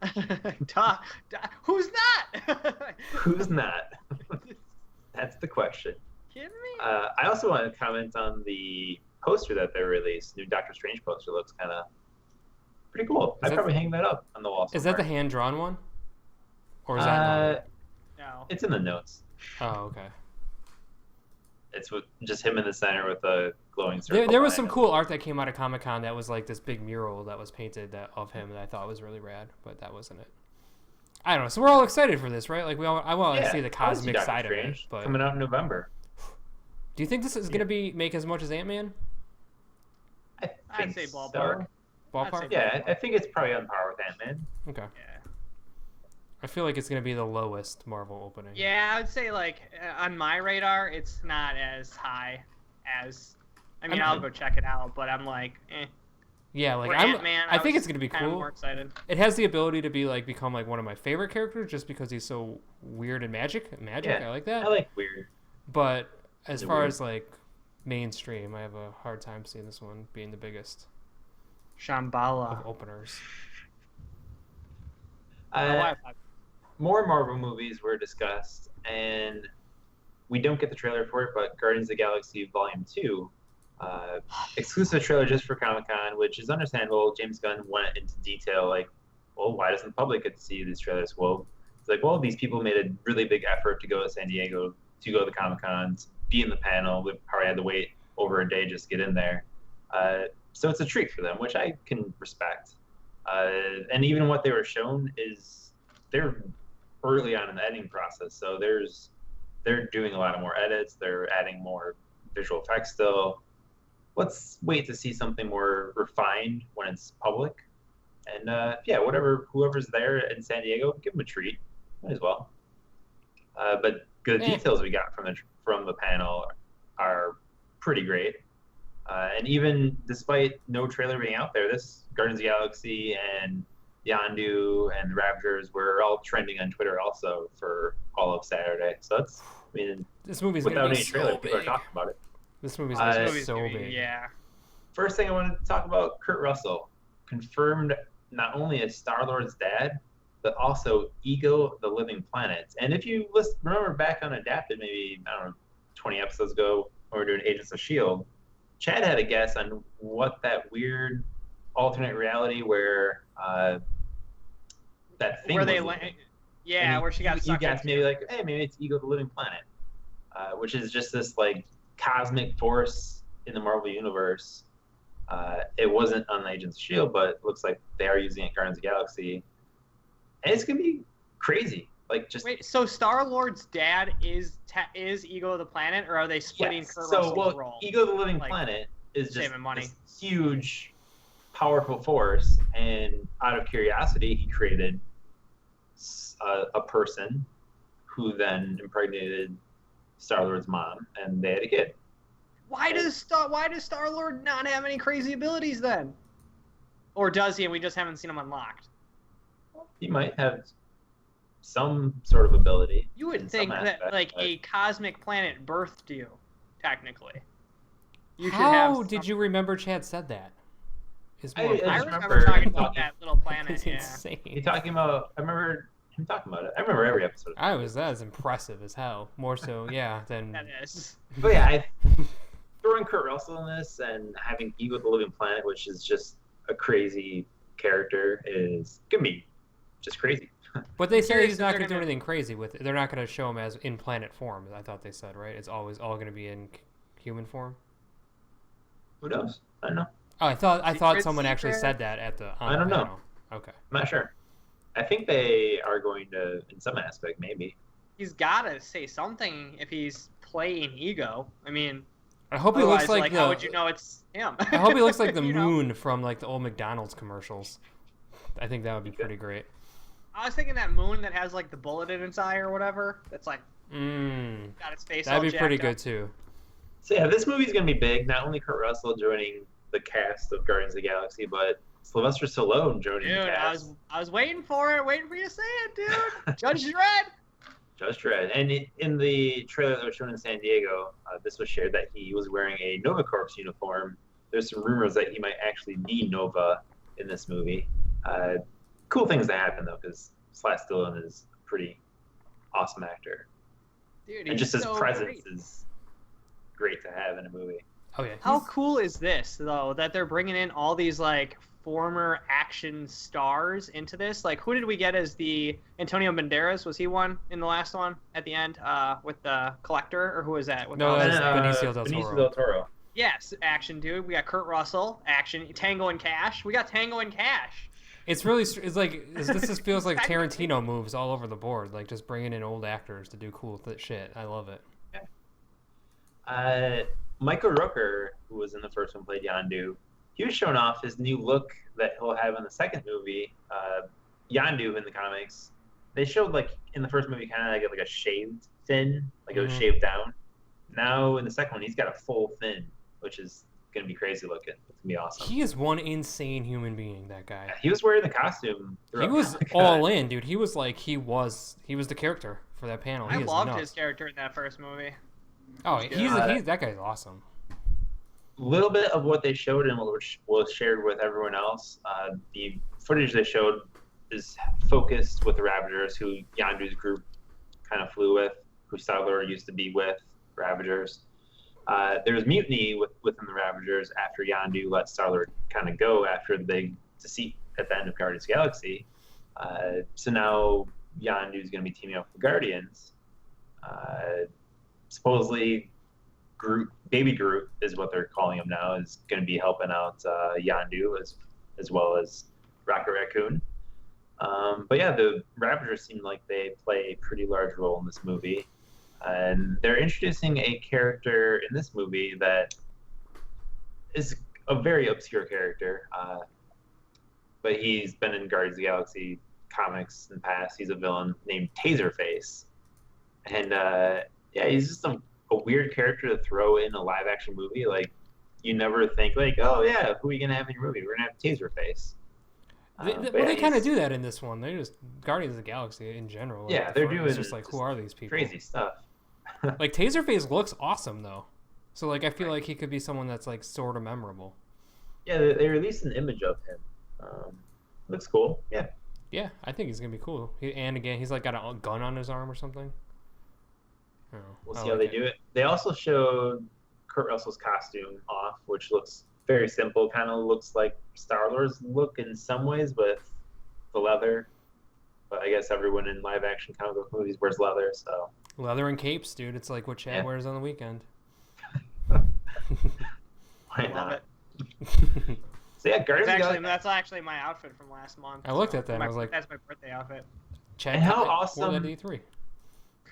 Who's not? Who's not? That's the question. Kidding me? I also want to comment on the poster that they released. New Doctor Strange poster looks kind of pretty cool. I'd probably hang that up on the wall somewhere. Is that the hand-drawn one? Or is that no? It's in the notes. Oh, okay. It's with just him in the center with a glowing circle. There was some cool art that came out of Comic-Con that was like this big mural that was painted of him that I thought was really rad, but that wasn't it. I don't know. So we're all excited for this, right? Like I want to see the cosmic side of it. But coming out in November. Do you think this is going to make as much as Ant-Man? I'd say ballpark. So. Ballpark? Yeah, I think it's probably on par with Ant-Man. Okay. Yeah. I feel like it's going to be the lowest Marvel opening. Yeah, I would say like on my radar, it's not as high as. I'll go check it out, but I'm like, eh. Yeah, like Ant-Man, I think it's going to be cool. I'm more excited. It has the ability to become like one of my favorite characters just because he's so weird and magic. Yeah, I like that. I like weird. But as far as like mainstream, I have a hard time seeing this one being the biggest Shambhala of openers. More Marvel movies were discussed, and we don't get the trailer for it, but Guardians of the Galaxy Volume 2 Exclusive trailer just for Comic-Con, which is understandable. James Gunn went into detail, like, well, why doesn't the public get to see these trailers? Well, it's like, well, these people made a really big effort to go to San Diego, to go to the Comic-Con, to be in the panel. We probably had to wait over a day just to get in there. So it's a treat for them, which I can respect. And even what they were shown is they're early on in the editing process, so they're doing a lot of more edits. They're adding more visual effects still. Let's wait to see something more refined when it's public. And yeah, whoever's there in San Diego, give them a treat. Might as well. But the details we got from the panel are pretty great. And even despite no trailer being out there, this Guardians of the Galaxy and Yondu and the Ravagers were all trending on Twitter also for all of Saturday. So that's, I mean, this movie's without gonna be any trailer, so people are big. talking about it. This movie's gonna be so big. Yeah. First thing I wanted to talk about, Kurt Russell, confirmed not only as Star-Lord's dad, but also Ego the Living Planet. And if you remember back on Adapted, maybe, I don't know, 20 episodes ago, when we were doing Agents of S.H.I.E.L.D., Chad had a guess on what that weird alternate reality where that thing where was they living. Yeah, where she got you sucked guessed into. maybe like, hey, maybe it's Ego the Living Planet, which is just this like cosmic force in the Marvel universe. It wasn't on Agents of S.H.I.E.L.D., but it looks like they are using it in Guardians of the Galaxy. And it's going to be crazy. Like, just Wait, so Star-Lord's dad is Ego the Planet, or are they splitting Kurt Russell's role? Ego the Living Like, Planet is just saving money. this huge, powerful force, and out of curiosity, he created a person who then impregnated Star-Lord's mom, and they had a kid. Why does Star-Lord not have any crazy abilities then? Or does he, and we just haven't seen him unlocked? He might have some sort of ability. You would think that, like, a cosmic planet birthed you, technically. You should have How did you remember Chad said that? I remember talking about that little planet. It's Yeah. insane. I remember him talking about it. I remember every episode. That was impressive as hell. More so, yeah, than. That is. But yeah, throwing Kurt Russell in this and having Ego the Living Planet, which is just a crazy character, is gonna be just crazy. But they say curious he's if not they're going to do gonna- anything crazy with it. They're not going to show him as in planet form. I thought they said, right? It's always all going to be in human form. Who knows? I don't know. Oh, I thought Secret someone actually secret? said that at the. On I don't the know. panel. Okay. I'm not sure. I think they are going to, in some aspect, maybe. He's got to say something if he's playing Ego. I mean, I hope he otherwise, looks like the. how would you know it's him? I hope he looks like the You know? moon from like the old McDonald's commercials. I think that would be pretty great. I was thinking that moon that has like the bullet in its eye or whatever. That's like got its face. That'd all be pretty jacked good up. too. So yeah, this movie's gonna be big. Not only Kurt Russell joining the cast of Guardians of the Galaxy, but Sylvester Stallone joining Dude, the cast. I was waiting for it, waiting for you to say it, dude. Judge Dredd. Judge Dredd. And in the trailer that was shown in San Diego, this was shared that he was wearing a Nova Corps uniform. There's some rumors that he might actually be Nova in this movie. Cool things to happen though, because Stallone is a pretty awesome actor, Dude, and just his so presence great. is great to have in a movie. Oh yeah. How cool is this though that they're bringing in all these like former action stars into this? Like, who did we get as the Antonio Banderas? Was he one in the last one at the end with the Collector, or who was that? With No, all that's those- Benicio del Toro. Benicio del Toro. Yes, action dude. We got Kurt Russell, action. Tango and Cash. We got Tango and Cash. It's really. It's like this just feels like Tarantino moves all over the board. Like just bringing in old actors to do cool shit. I love it. Michael Rooker, who was in the first one, played Yondu. He was showing off his new look that he'll have in the second movie. Yondu in the comics, they showed like in the first movie kind of like a shaved fin, like it was shaved down. Now in the second one, he's got a full fin, which is gonna be crazy looking. It's gonna be awesome. He is one insane human being. That guy. Yeah, he was wearing the costume. He was all in, dude. He was like he was the character for that panel. I He is loved nuts. his character in that first movie. Oh, he's that guy's awesome. Little bit of what they showed and what was shared with everyone else. The footage they showed is focused with the Ravagers, who Yondu's group kind of flew with, who Star-Lord used to be with, Ravagers. There was mutiny within the Ravagers after Yondu let Star-Lord kind of go after the big deceit at the end of Guardians of the Galaxy. So now Yondu is going to be teaming up with the Guardians. Supposedly, Baby Groot is what they're calling him now, is going to be helping out Yondu as well as Rocket Raccoon. But yeah, the Ravagers seem like they play a pretty large role in this movie. And they're introducing a character in this movie that is a very obscure character. But he's been in Guardians of the Galaxy comics in the past. He's a villain named Taserface. And yeah, he's just a weird character to throw in a live action movie. Like, you never think, like, oh yeah, who are you going to have in your movie? We're going to have Taserface. They kind of do that in this one. They're just Guardians of the Galaxy in general. Like, yeah, they're doing it's just like, who are these people? Crazy stuff. Like, Taserface looks awesome, though. So, like, I feel like he could be someone that's, like, sort of memorable. Yeah, they released an image of him. Looks cool. Yeah. Yeah, I think he's going to be cool. And, again, he's, like, got a gun on his arm or something. We'll see how they do it. They also showed Kurt Russell's costume off, which looks very simple. Kind of looks like Star-Lord's look in some ways with the leather. But I guess everyone in live-action comic book movies wears leather, so... Leather and capes, dude. It's like what Chad wears on the weekend. Why not? So yeah, that's actually my outfit from last month. I looked at that and I was like... That's my birthday outfit. Chad, and how awesome... wore that at E3.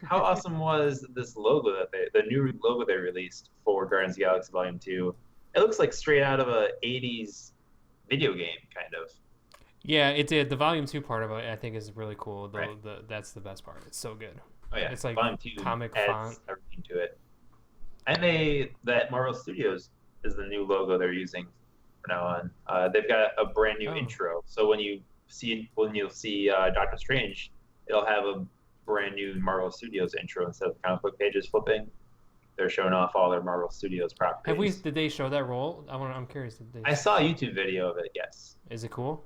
How awesome was this logo the new logo they released for Guardians of the Galaxy Volume 2? It looks like straight out of a 80s video game, kind of. Yeah, it did. The Volume 2 part of it, I think, is really cool. Right. That's the best part. It's so good. Oh yeah, it's like Volume 2 comic adds font. everything to it. And that Marvel Studios is the new logo they're using from now on. They've got a brand new intro. So when you'll see Doctor Strange, it'll have a brand new Marvel Studios intro instead of comic book pages flipping. They're showing off all their Marvel Studios properties. Did they show that role? I'm curious. I saw a YouTube video of it. Yes. Is it cool?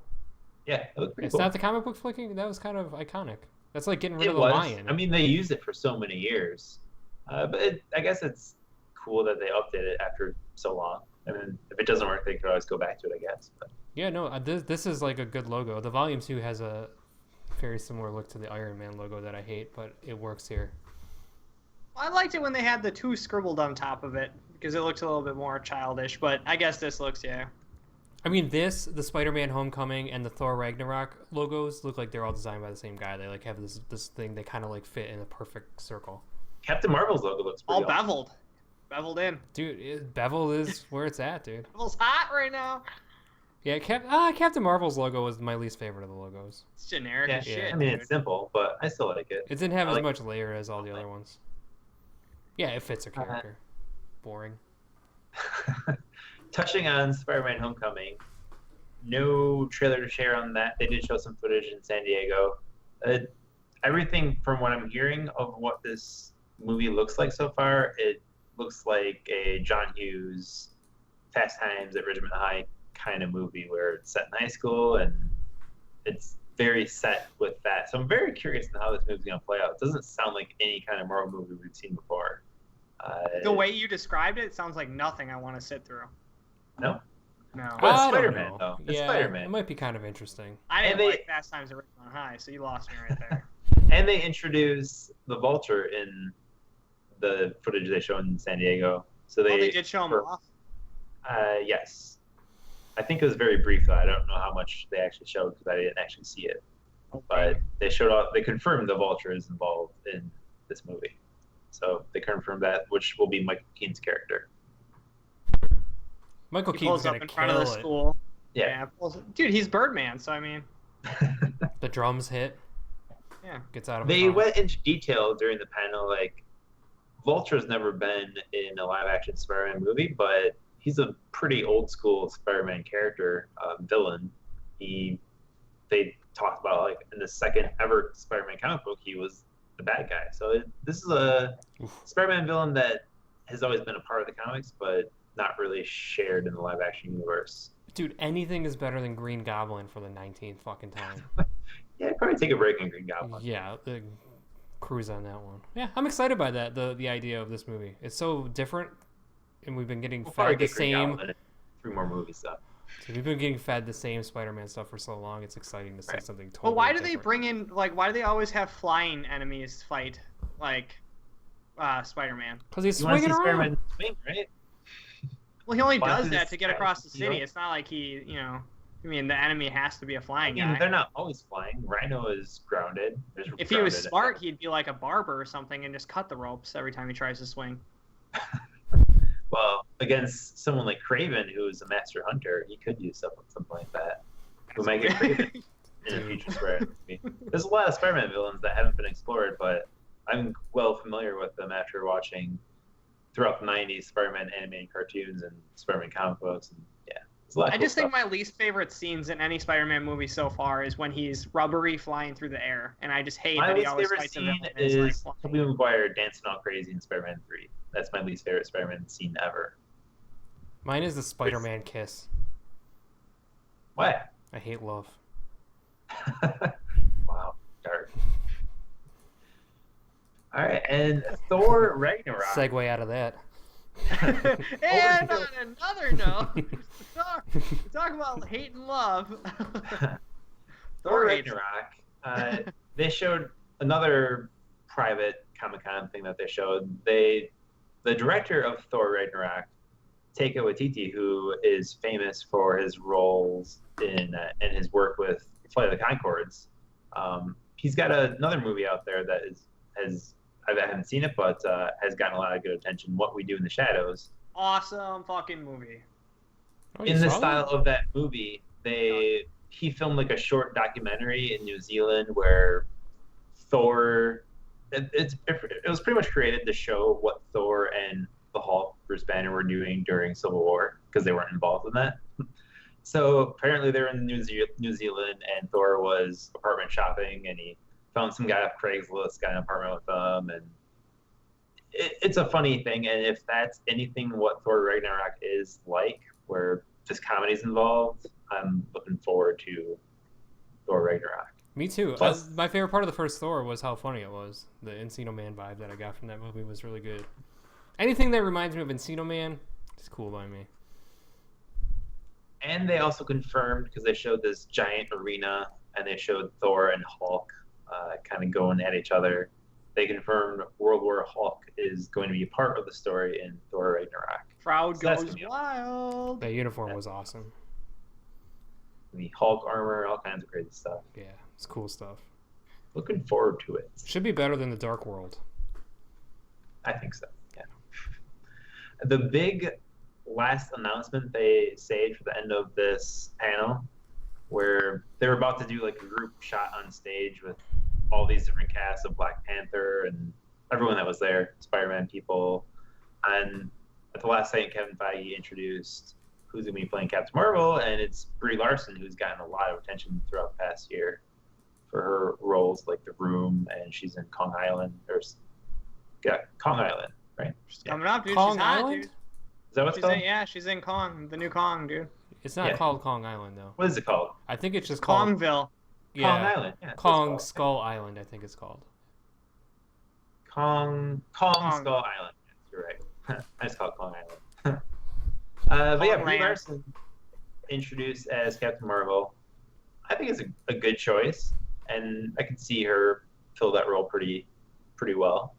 Yeah, it looked pretty it's cool. Not the comic book flicking. That was kind of iconic. That's like getting rid of the lion. I mean, they used it for so many years, but I guess it's cool that they updated it after so long. I mean, if it doesn't work, they could always go back to it, I guess. But. Yeah, no, this is like a good logo. The Volume 2 has a very similar look to the Iron Man logo that I hate, but it works here. I liked it when they had the 2 scribbled on top of it because it looks a little bit more childish, but I guess this looks, yeah. I mean, the Spider-Man Homecoming and the Thor Ragnarok logos look like they're all designed by the same guy. They like have this thing. They kind of like fit in a perfect circle. Captain Marvel's logo looks pretty all beveled in. Dude, bevel is where it's at, dude. Bevel's hot right now. Yeah, Captain Marvel's logo was my least favorite of the logos. It's generic as shit. I mean, it's simple, but I still like it. It didn't have as much layer as all the other ones. Yeah, it fits her character. Boring. Touching on Spider-Man Homecoming, no trailer to share on that. They did show some footage in San Diego. Everything from what I'm hearing of what this movie looks like so far, it looks like a John Hughes Fast Times at Ridgemont High kind of movie where it's set in high school and it's very set with that. So I'm very curious on how this movie's going to play out. It doesn't sound like any kind of Marvel movie we've seen before. The way you described it sounds like nothing I want to sit through. No? No. Well, it's Spider-Man, though. It's Spider-Man. It might be kind of interesting. I didn't like Fast Times at Ridgemont High, so you lost me right there. And they introduce the Vulture in the footage they showed in San Diego. So they did show him off? Yes. I think it was very brief, though. I don't know how much they actually showed because I didn't actually see it. Okay. But they confirmed the Vulture is involved in this movie. So they confirmed that, which will be Michael Keaton's character. Michael Keaton's up in front of the school. Yeah. Dude, he's Birdman, so I mean. The drums hit. Yeah. Gets out of. They went into detail during the panel. Like, Vulture's never been in a live-action Spider-Man movie, but he's a pretty old-school Spider-Man character, villain. They talked about, like, in the second ever Spider-Man comic book, he was the bad guy. So this is a Spider-Man villain that has always been a part of the comics, but not really shared in the live-action universe. Dude, anything is better than Green Goblin for the 19th fucking time. Yeah, I'd probably take a break on Green Goblin. Yeah, cruise on that one. Yeah, I'm excited by that. The idea of this movie. It's so different and we've been getting We'll probably fed the get Green same. Goblin in 3 more movie stuff. So we've been getting fed the same Spider-Man stuff for so long. It's exciting to see something totally. But why do different. they bring in why do they always have flying enemies fight Spider-Man? Because he's You want to swinging see around. Spider-Man swing, right? Well, he only Fly does through that the to get sky, across the you know? city. It's not like he, I mean, the enemy has to be a flying guy. They're not always flying. Rhino is grounded. If he was smart, he'd be like a barber or something and just cut the ropes every time he tries to swing. Well, against someone like Kraven, who is a master hunter, he could use something like that. Who might get Kraven in a future Spider-Man movie. There's a lot of Spider-Man villains that haven't been explored, but I'm well familiar with them after watching throughout the 90s Spider-Man animated cartoons and Spider-Man comic books. And yeah, there's a lot of I cool just think stuff. my least favorite scenes in any Spider-Man movie so far is when he's rubbery flying through the air, and I just hate My that he least always favorite fights a scene villain. And is is like, Tobey Maguire dancing all crazy in Spider-Man 3. That's my least favorite Spider-Man scene ever. Mine is the Spider-Man kiss. What? I hate love. Wow, dark. All right, and Thor Ragnarok. Segue out of that. and on another note, talk about hate and love. Thor Right. Ragnarok. They showed another private Comic-Con thing that they showed. The director of Thor Ragnarok, Taika Waititi, who is famous for his roles in and his work with Flight of the Conchords, he's got another movie out there that I haven't seen it, but has gotten a lot of good attention. What We Do in the Shadows. Awesome fucking movie. Oh, you In the saw style that? of that movie, he filmed like a short documentary in New Zealand where Thor. It was pretty much created to show what Thor and the Hulk, Bruce Banner, were doing during Civil War because they weren't involved in that. So apparently they were in New Zealand, and Thor was apartment shopping, and he found some guy off Craigslist, got an apartment with them, and it's a funny thing. And if that's anything what Thor Ragnarok is like, where just comedy's involved, I'm looking forward to Thor Ragnarok. Me too. Plus- My favorite part of the first Thor was how funny it was. The Encino Man vibe that I got from that movie was really good. Anything that reminds me of Encino Man is cool by me. And they also confirmed, because they showed this giant arena, and they showed Thor and Hulk kind of going at each other. They confirmed World War Hulk is going to be a part of the story in Thor Ragnarok. Crowd So that's goes gonna be wild. That uniform was awesome. The Hulk armor, all kinds of crazy stuff. Yeah, it's cool stuff. Looking forward to it. Should be better than the Dark World. I think so, yeah. The big last announcement they saved for the end of this panel, where they were about to do like a group shot on stage with all these different casts of Black Panther and everyone that was there, Spider-Man people. And at the last second, Kevin Feige introduced who's going to be playing Captain Marvel, and it's Brie Larson, who's gotten a lot of attention throughout the past year for her roles like The Room, and she's in Kong Island. Kong Island, right? She's coming up, dude. Kong she's hot, Island? dude. Is that what it's She's called? she's in Kong, the new Kong, dude. It's not Yeah. called Kong Island though. What is it called? I think it's just called Kongville. yeah, Kong Island. Yeah, that's Kong called. Skull Island. I think it's called. Kong Skull Island. Yes, you're right. I just call it Kong Island. But yeah, Brie Kongland. Larson introduced as Captain Marvel. I think it's a good choice, and I can see her fill that role pretty well.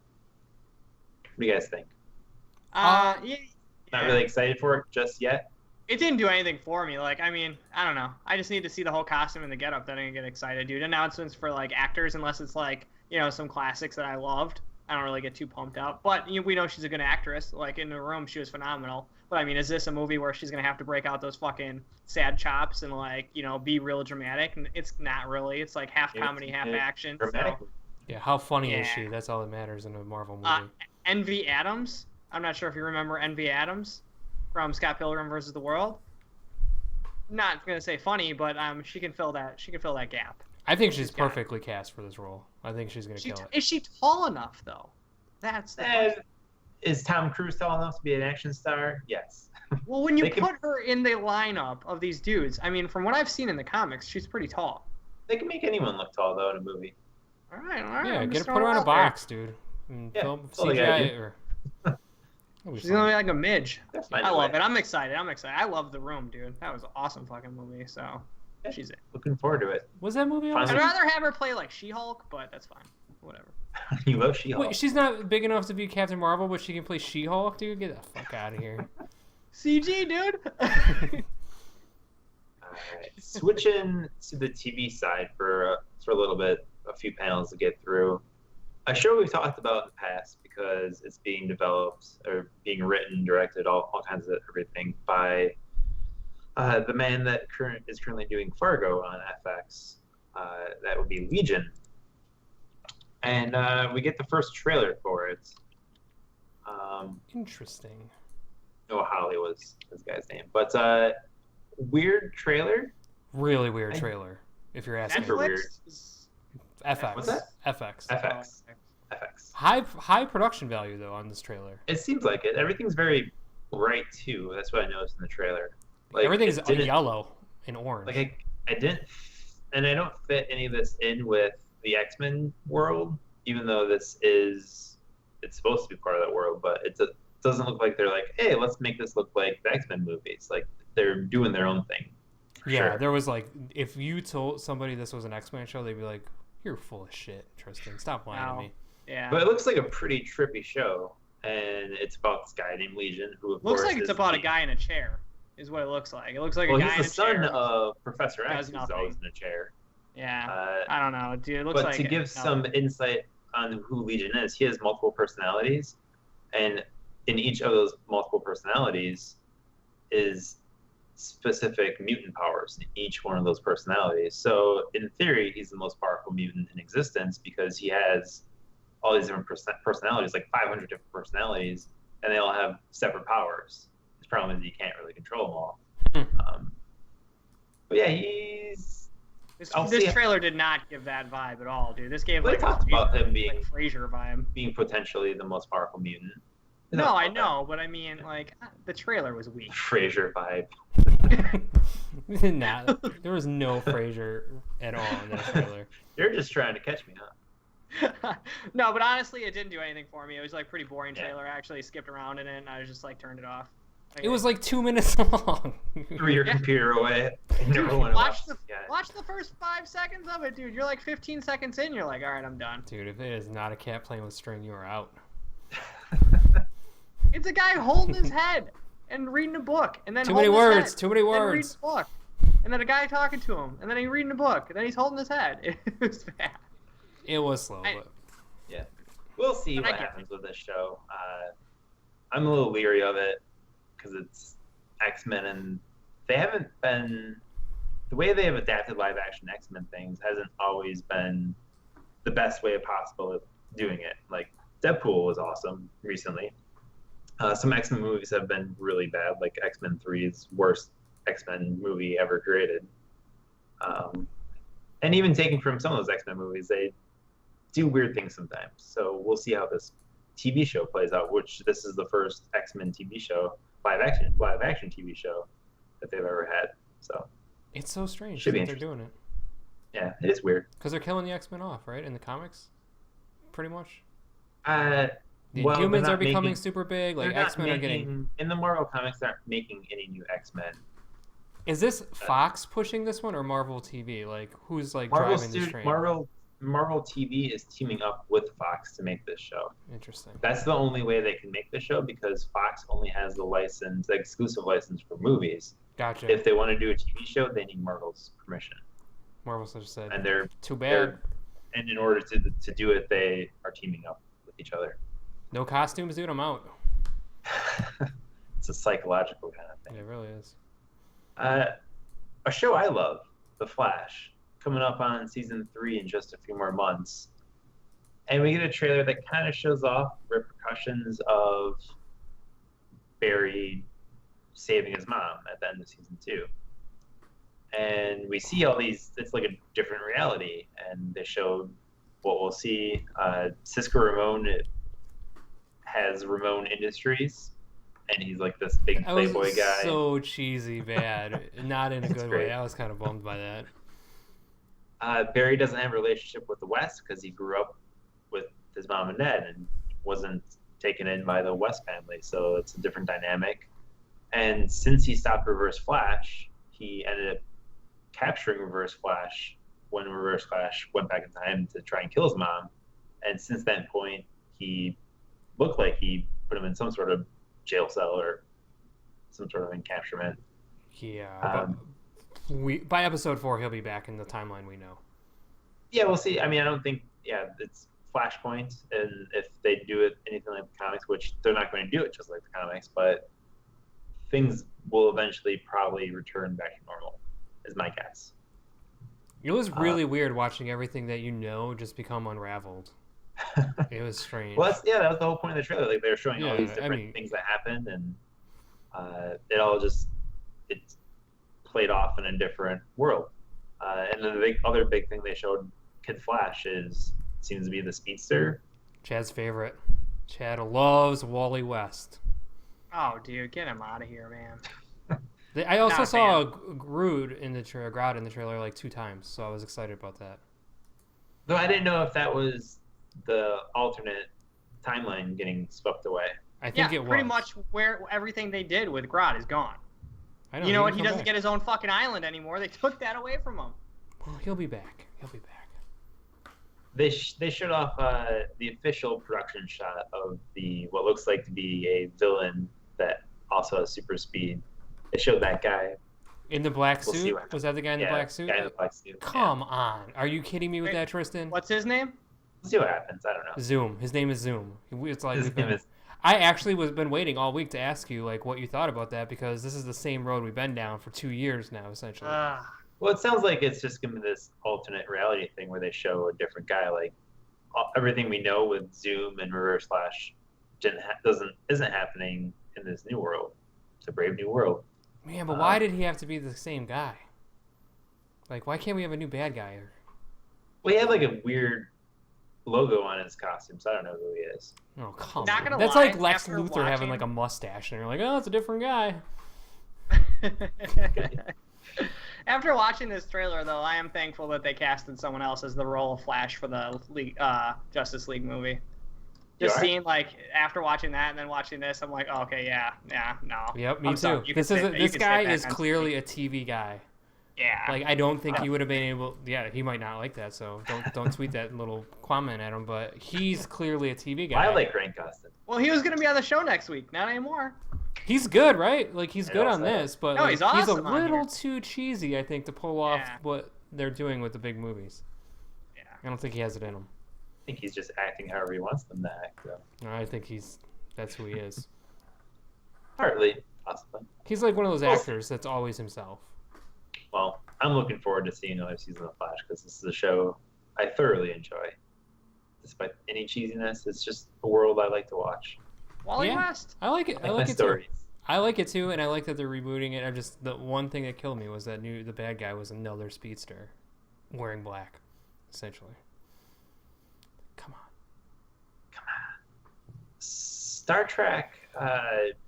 What do you guys think? Yeah, Not really excited for it just yet. It didn't do anything for me. Like, I mean, I don't know. I just need to see the whole costume and the getup. Then I can get excited, dude. Announcements for like actors, unless it's like some classics that I loved, I don't really get too pumped up. But we know she's a good actress. Like in The Room, she was phenomenal. But I mean, is this a movie where she's gonna have to break out those fucking sad chops and like be real dramatic? And it's not really. It's like half comedy, half action. Dramatic. So. Yeah, how funny is Yeah. she? That's all that matters in a Marvel movie. Envy Adams. I'm not sure if you remember Envy Adams from Scott Pilgrim vs. the World. Not gonna say funny, but she can fill that. She can fill that gap. I think she's got it. perfectly cast for this role. I think she's gonna kill it. Is she tall enough though? That's the question. Is Tom Cruise tall enough to be an action star? Yes. Well, when you They can- put her in the lineup of these dudes, I mean, from what I've seen in the comics, she's pretty tall. They can make anyone look tall though in a movie. All right. Yeah, I'm get just her, put her throwing on it a out there. box, dude. And Yeah, film that's all they gotta CGI do. or She's gonna be like a midge. Find I a love way. it. I'm excited. I love The Room, dude. That was an awesome fucking movie. So she's it. Looking forward to it. Was that movie Fine. awesome? I'd rather have her play like She-Hulk, but that's fine. Whatever. You love She-Hulk. Wait, she's not big enough to be Captain Marvel, but she can play She-Hulk, dude? Get the fuck out of here. CG, dude. Alright, switching to the TV side for a little bit, a few panels to get through. A show we've talked about in the past because it's being developed or being written, directed, all kinds of everything by the man that is currently doing Fargo on FX. That would be Legion. And we get the first trailer for it. Interesting. Noah Hawley was this guy's name. But weird trailer. Really weird trailer, if you're asking. Super weird. FX. What's that? FX. FX. Oh, FX. High production value, though, on this trailer. It seems like it. Everything's very bright, too. That's what I noticed in the trailer. Like, Everything's yellow and orange. Like, I didn't... And I don't fit any of this in with the X-Men world, even though this is... It's supposed to be part of that world, but it doesn't look like they're like, hey, let's make this look like the X-Men movies. Like, they're doing their own thing. Yeah, sure. There was like, if you told somebody this was an X-Men show, they'd be like, you're full of shit, Tristan. Stop lying to me. Yeah. But it looks like a pretty trippy show, and it's about this guy named Legion, who of looks course like it's about a guy in a chair, is what it looks like. It looks like a guy in a chair. Well, he's the son of Professor X, Does who's nothing. always in a chair. Yeah. I don't know, dude. It looks But like. to give some insight on who Legion is, he has multiple personalities, and in each of those multiple personalities is specific mutant powers in each one of those personalities. So in theory, he's the most powerful mutant in existence because he has all these different personalities, like 500 different personalities, and they all have separate powers. His problem is you can't really control them all. But yeah, he's... This trailer did not give that vibe at all, dude. This gave They like talked about him being like Frasier vibe. being potentially the most powerful mutant. No, I know, but I mean, like, the trailer was weak. Frasier vibe. Nah, there was no Frasier at all in that trailer. You're just trying to catch me, huh? No, but honestly, it didn't do anything for me. It was like pretty boring Yeah. trailer. I actually skipped around in it, and I was just like turned it off. It was like 2 minutes long. Threw your computer away. And never want to watch this guy. watch the first 5 seconds of it, dude. You're like 15 seconds in. You're like, all right, I'm done. Dude, if it is not a cat playing with string, you are out. It's a guy holding his head and reading a book, and then Too many holding his words. head, Too many and reading words. a book, and then a guy talking to him, and then he reading a book, and then he's holding his head. It was bad. It was slow, but Yeah. We'll see But I what get happens with this show. I'm a little leery of it because it's X-Men, and they haven't been... The way they have adapted live-action X-Men things hasn't always been the best way possible of doing it. Like, Deadpool was awesome recently. Some X-Men movies have been really bad, like X-Men 3's worst X-Men movie ever created. And even taking from some of those X-Men movies, they do weird things sometimes. So we'll see how this TV show plays out, which this is the first X-Men TV show, live action TV show that they've ever had. So it's so strange Should be that they're doing it. yeah, it is weird. Because they're killing the X-Men off, right? In the comics? Pretty much. The Well, humans they're are not becoming making- super big. Like they're not X-Men are getting. making- in the Marvel comics. They aren't making any new X-Men. Is this Fox pushing this one or Marvel TV? Like who's like driving this train? Marvel TV is teaming up with Fox to make this show. Interesting. That's the only way they can make the show because Fox only has the exclusive license for movies. Gotcha. If they want to do a TV show, they need Marvel's permission. Marvel just said. And they're too bad. And in order to do it, they are teaming up with each other. No costumes, dude. I'm out. It's a psychological kind of thing. It really is. A show I love, The Flash, coming up on season 3 in just a few more months. And we get a trailer that kind of shows off repercussions of Barry saving his mom at the end of season 2. And we see all these, it's like a different reality. And they showed what we'll see. Cisco Ramon has Ramon Industries. And he's like this big playboy guy. So cheesy bad. Not in a good great. way. I was kind of bummed by that. Barry doesn't have a relationship with the West because he grew up with his mom and dad and wasn't taken in by the West family, so it's a different dynamic. And since he stopped Reverse Flash, he ended up capturing Reverse Flash when Reverse Flash went back in time to try and kill his mom. And since that point, he looked like he put him in some sort of jail cell or some sort of encapsulation. Yeah, but by episode 4, he'll be back in the timeline we know. Yeah, we'll see. I mean, I don't think, it's Flashpoint, and if they do it anything like the comics, which they're not going to do it just like the comics, but things will eventually probably return back to normal, is my guess. It was really weird watching everything that you know just become unraveled. It was strange. Well, that was the whole point of the trailer. Like, they were showing all these different things that happened, and it all just played off in a different world. And then the other big thing they showed Kid Flash seems to be the speedster. Chad's favorite. Chad loves Wally West. Oh, dude, get him out of here, man. I also saw Groot in the trailer like 2 times, so I was excited about that. Though I didn't know if that was the alternate timeline getting swept away. I think it was. Pretty much where everything they did with Groot is gone. I know, you know what? He doesn't get his own fucking island anymore. They took that away from him. Well, he'll be back. He'll be back. They showed off the official production shot of what looks like to be a villain that also has super speed. They showed that guy in the black suit. Was that the guy in the black suit? Guy in the black suit. Come on, are you kidding me with that, Tristan? What's his name? We'll see what happens. I don't know. Zoom. His name is Zoom. It's like his name is. I actually been waiting all week to ask you like what you thought about that, because this is the same road we've been down for 2 years now, essentially. Well, it sounds like it's just gonna be this alternate reality thing where they show a different guy. Like everything we know with Zoom and Reverse Flash isn't happening in this new world. It's a brave new world. Man, but why did he have to be the same guy? Like, why can't we have a new bad guy? Well, he had like a weird logo on his costume, so I don't know who he is. Oh, come Not on. gonna That's lie, like Lex after Luthor having like a mustache, and you're like, oh, it's a different guy. After watching this trailer, though, I am thankful that they casted someone else as the role of Flash for the Justice League movie. Just seeing, like, after watching that and then watching this, I'm like, oh, okay, no. Yep, me too. This guy is clearly a TV guy. Yeah. Like, I don't think he would have been able. Yeah, he might not like that, so don't tweet that little comment at him. But he's clearly a TV guy. I like Grant Gustin. Well, he was gonna be on the show next week. Not anymore. He's good, right? Like, he's good on this, but no, like, he's awesome a little too cheesy, I think, to pull off what they're doing with the big movies. Yeah. I don't think he has it in him. I think he's just acting however he wants them to act, though. I think that's who he is. Partly, possibly. He's like one of those actors that's always himself. Well, I'm looking forward to seeing another season of Flash, because this is a show I thoroughly enjoy. Despite any cheesiness, it's just a world I like to watch. Wally West. I like it. I like it stories. Too. I like it too, and I like that they're rebooting it. The one thing that killed me was that the bad guy was another speedster, wearing black, essentially. Come on. Star Trek,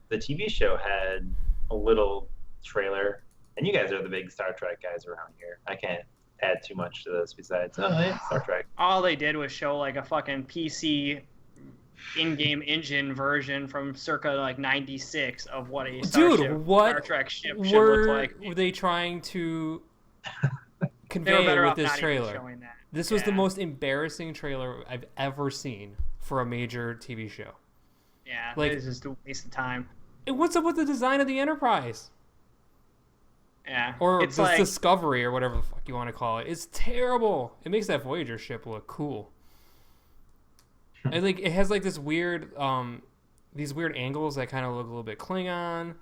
the TV show, had a little trailer, and you guys are the big Star Trek guys around here. I can't add too much to this besides, Star Trek. All they did was show like a fucking PC in-game engine version from circa like 96 of what a Star Trek ship should look like. Were they trying to convey with this trailer? This was the most embarrassing trailer I've ever seen for a major TV show. Yeah, like, it's just a waste of time. And what's up with the design of the Enterprise? Yeah. Or it's like Discovery or whatever the fuck you want to call it. It's terrible. It makes that Voyager ship look cool. And like it has like this weird these weird angles that kind of look a little bit Klingon.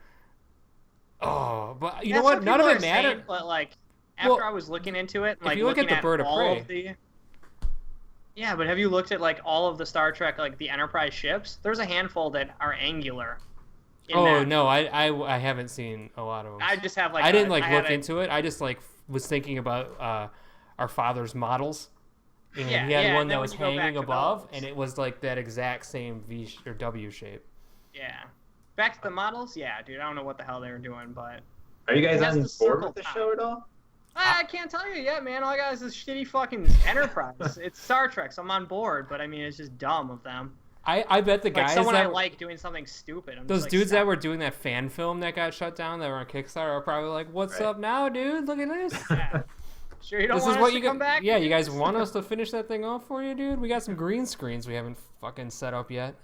Oh, but you know what? None of it mattered. But like after I was looking into it, like if you look at the Bird of Prey. Yeah, but have you looked at like all of the Star Trek, like the Enterprise ships? There's a handful that are angular. No, I haven't seen a lot of them. I just have like I didn't look into it. I just like was thinking about our father's models. And he had one that was hanging above, and it was like that exact same V or W shape. Yeah. Back to the models? Yeah, dude. I don't know what the hell they were doing, but... Are you guys on board with the show at all? I can't tell you yet, man. All I got is this shitty fucking Enterprise. It's Star Trek, so I'm on board, but I mean, it's just dumb of them. I bet the Like guys someone that I like doing something stupid. I'm those just like, dudes that stop. were doing that fan film that got shut down that were on Kickstarter are probably like, "What's Right. up now, dude? Look at this. Yeah. Sure, you don't This want is us what to you come back? Yeah, and you do guys this? want us to finish that thing off for you, dude? We got some green screens we haven't fucking set up yet.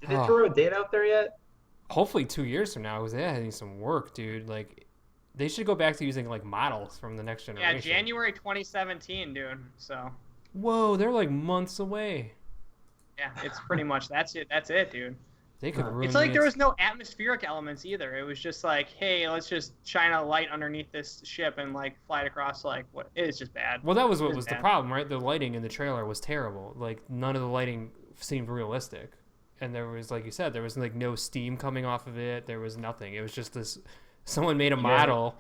Did they throw a date out there yet? Hopefully 2 years from now, because they need some work, dude. Like, they should go back to using like models from the next generation. Yeah, January 2017, dude. So. Whoa, they're like months away. Yeah, it's pretty much that's it, dude. They could ruin. It's like there was no atmospheric elements either. It was just like, hey, let's just shine a light underneath this ship and like fly it across. Like, what? It's just bad. Well, that was what It was the bad. problem, right? The lighting in the trailer was terrible. Like, none of the lighting seemed realistic, and there was, like you said, there was like no steam coming off of it. There was nothing. It was just this. Someone made a model.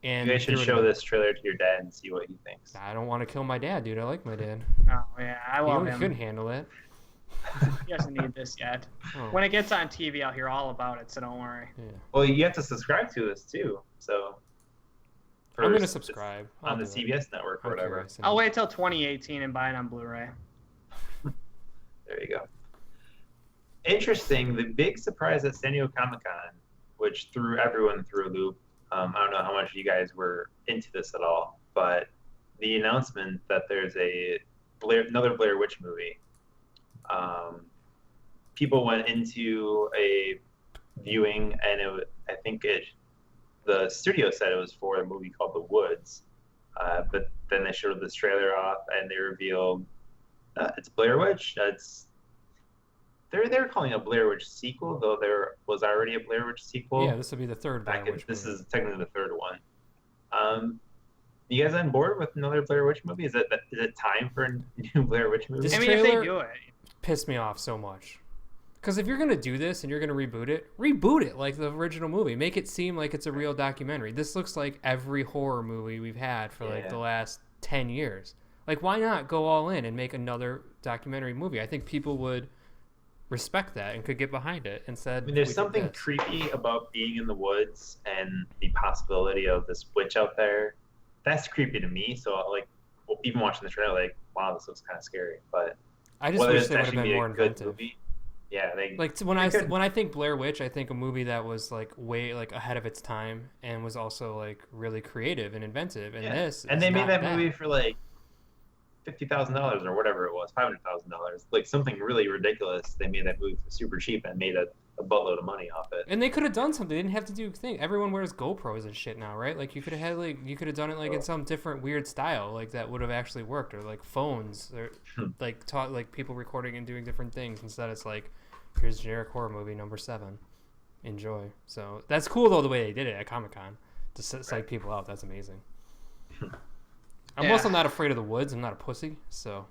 And You guys should threw it show in. this trailer to your dad and see what he thinks. I don't want to kill my dad, dude. I like my dad. Oh yeah, I love He him. couldn't handle it. He doesn't need this yet. Oh, When it gets on TV, I'll hear all about it. So don't worry. yeah. Well, you have to subscribe to this too. So I'm gonna first, subscribe it's on the I'll do it. CBS network or I'm whatever. curious. I'll wait till 2018 and buy it on Blu-ray. There you go. Interesting. The big surprise at San Diego Comic-Con, which threw everyone through a loop. I don't know how much you guys were into this at all, but the announcement that there's another Blair Witch movie. People went into a viewing, and the studio said it was for a movie called The Woods, but then they showed this trailer off, and they revealed it's Blair Witch. They're calling it a Blair Witch sequel, though there was already a Blair Witch sequel. Yeah, this will be the third Blair Witch This movie. is technically the third one. You guys on board with another Blair Witch movie? Is it time for a new Blair Witch movie? This I mean, if they trailer- do it, Pissed me off so much. Because if you're gonna do this and you're gonna reboot it like the original movie. Make it seem like it's a real documentary. This looks like every horror movie we've had for like the last 10 years. Like, why not go all in and make another documentary movie? I think people would respect that and could get behind it instead. I mean, there's we did something this. creepy about being in the woods and the possibility of this witch out there. That's creepy to me. So, like, even watching the trailer, like, wow, this looks kind of scary. But I just whether wish it's they would have actually been be more a good inventive. movie, yeah, Like when I think Blair Witch, I think a movie that was like way like ahead of its time and was also like really creative and inventive. And this, and is they made not that movie for like $50,000 or whatever it was, $500,000, like something really ridiculous. They made that movie for super cheap and made a buttload of money off it. And they could have done something. They didn't have to do thing. Everyone wears GoPros and shit now, right? Like you could have had done it like in some different weird style, like that would have actually worked, or like phones, or like taught like people recording and doing different things. Instead, it's like here's generic horror movie number 7, enjoy. So that's cool though the way they did it at Comic-Con to psych people out. That's amazing. I'm also not afraid of the woods. I'm not a pussy, so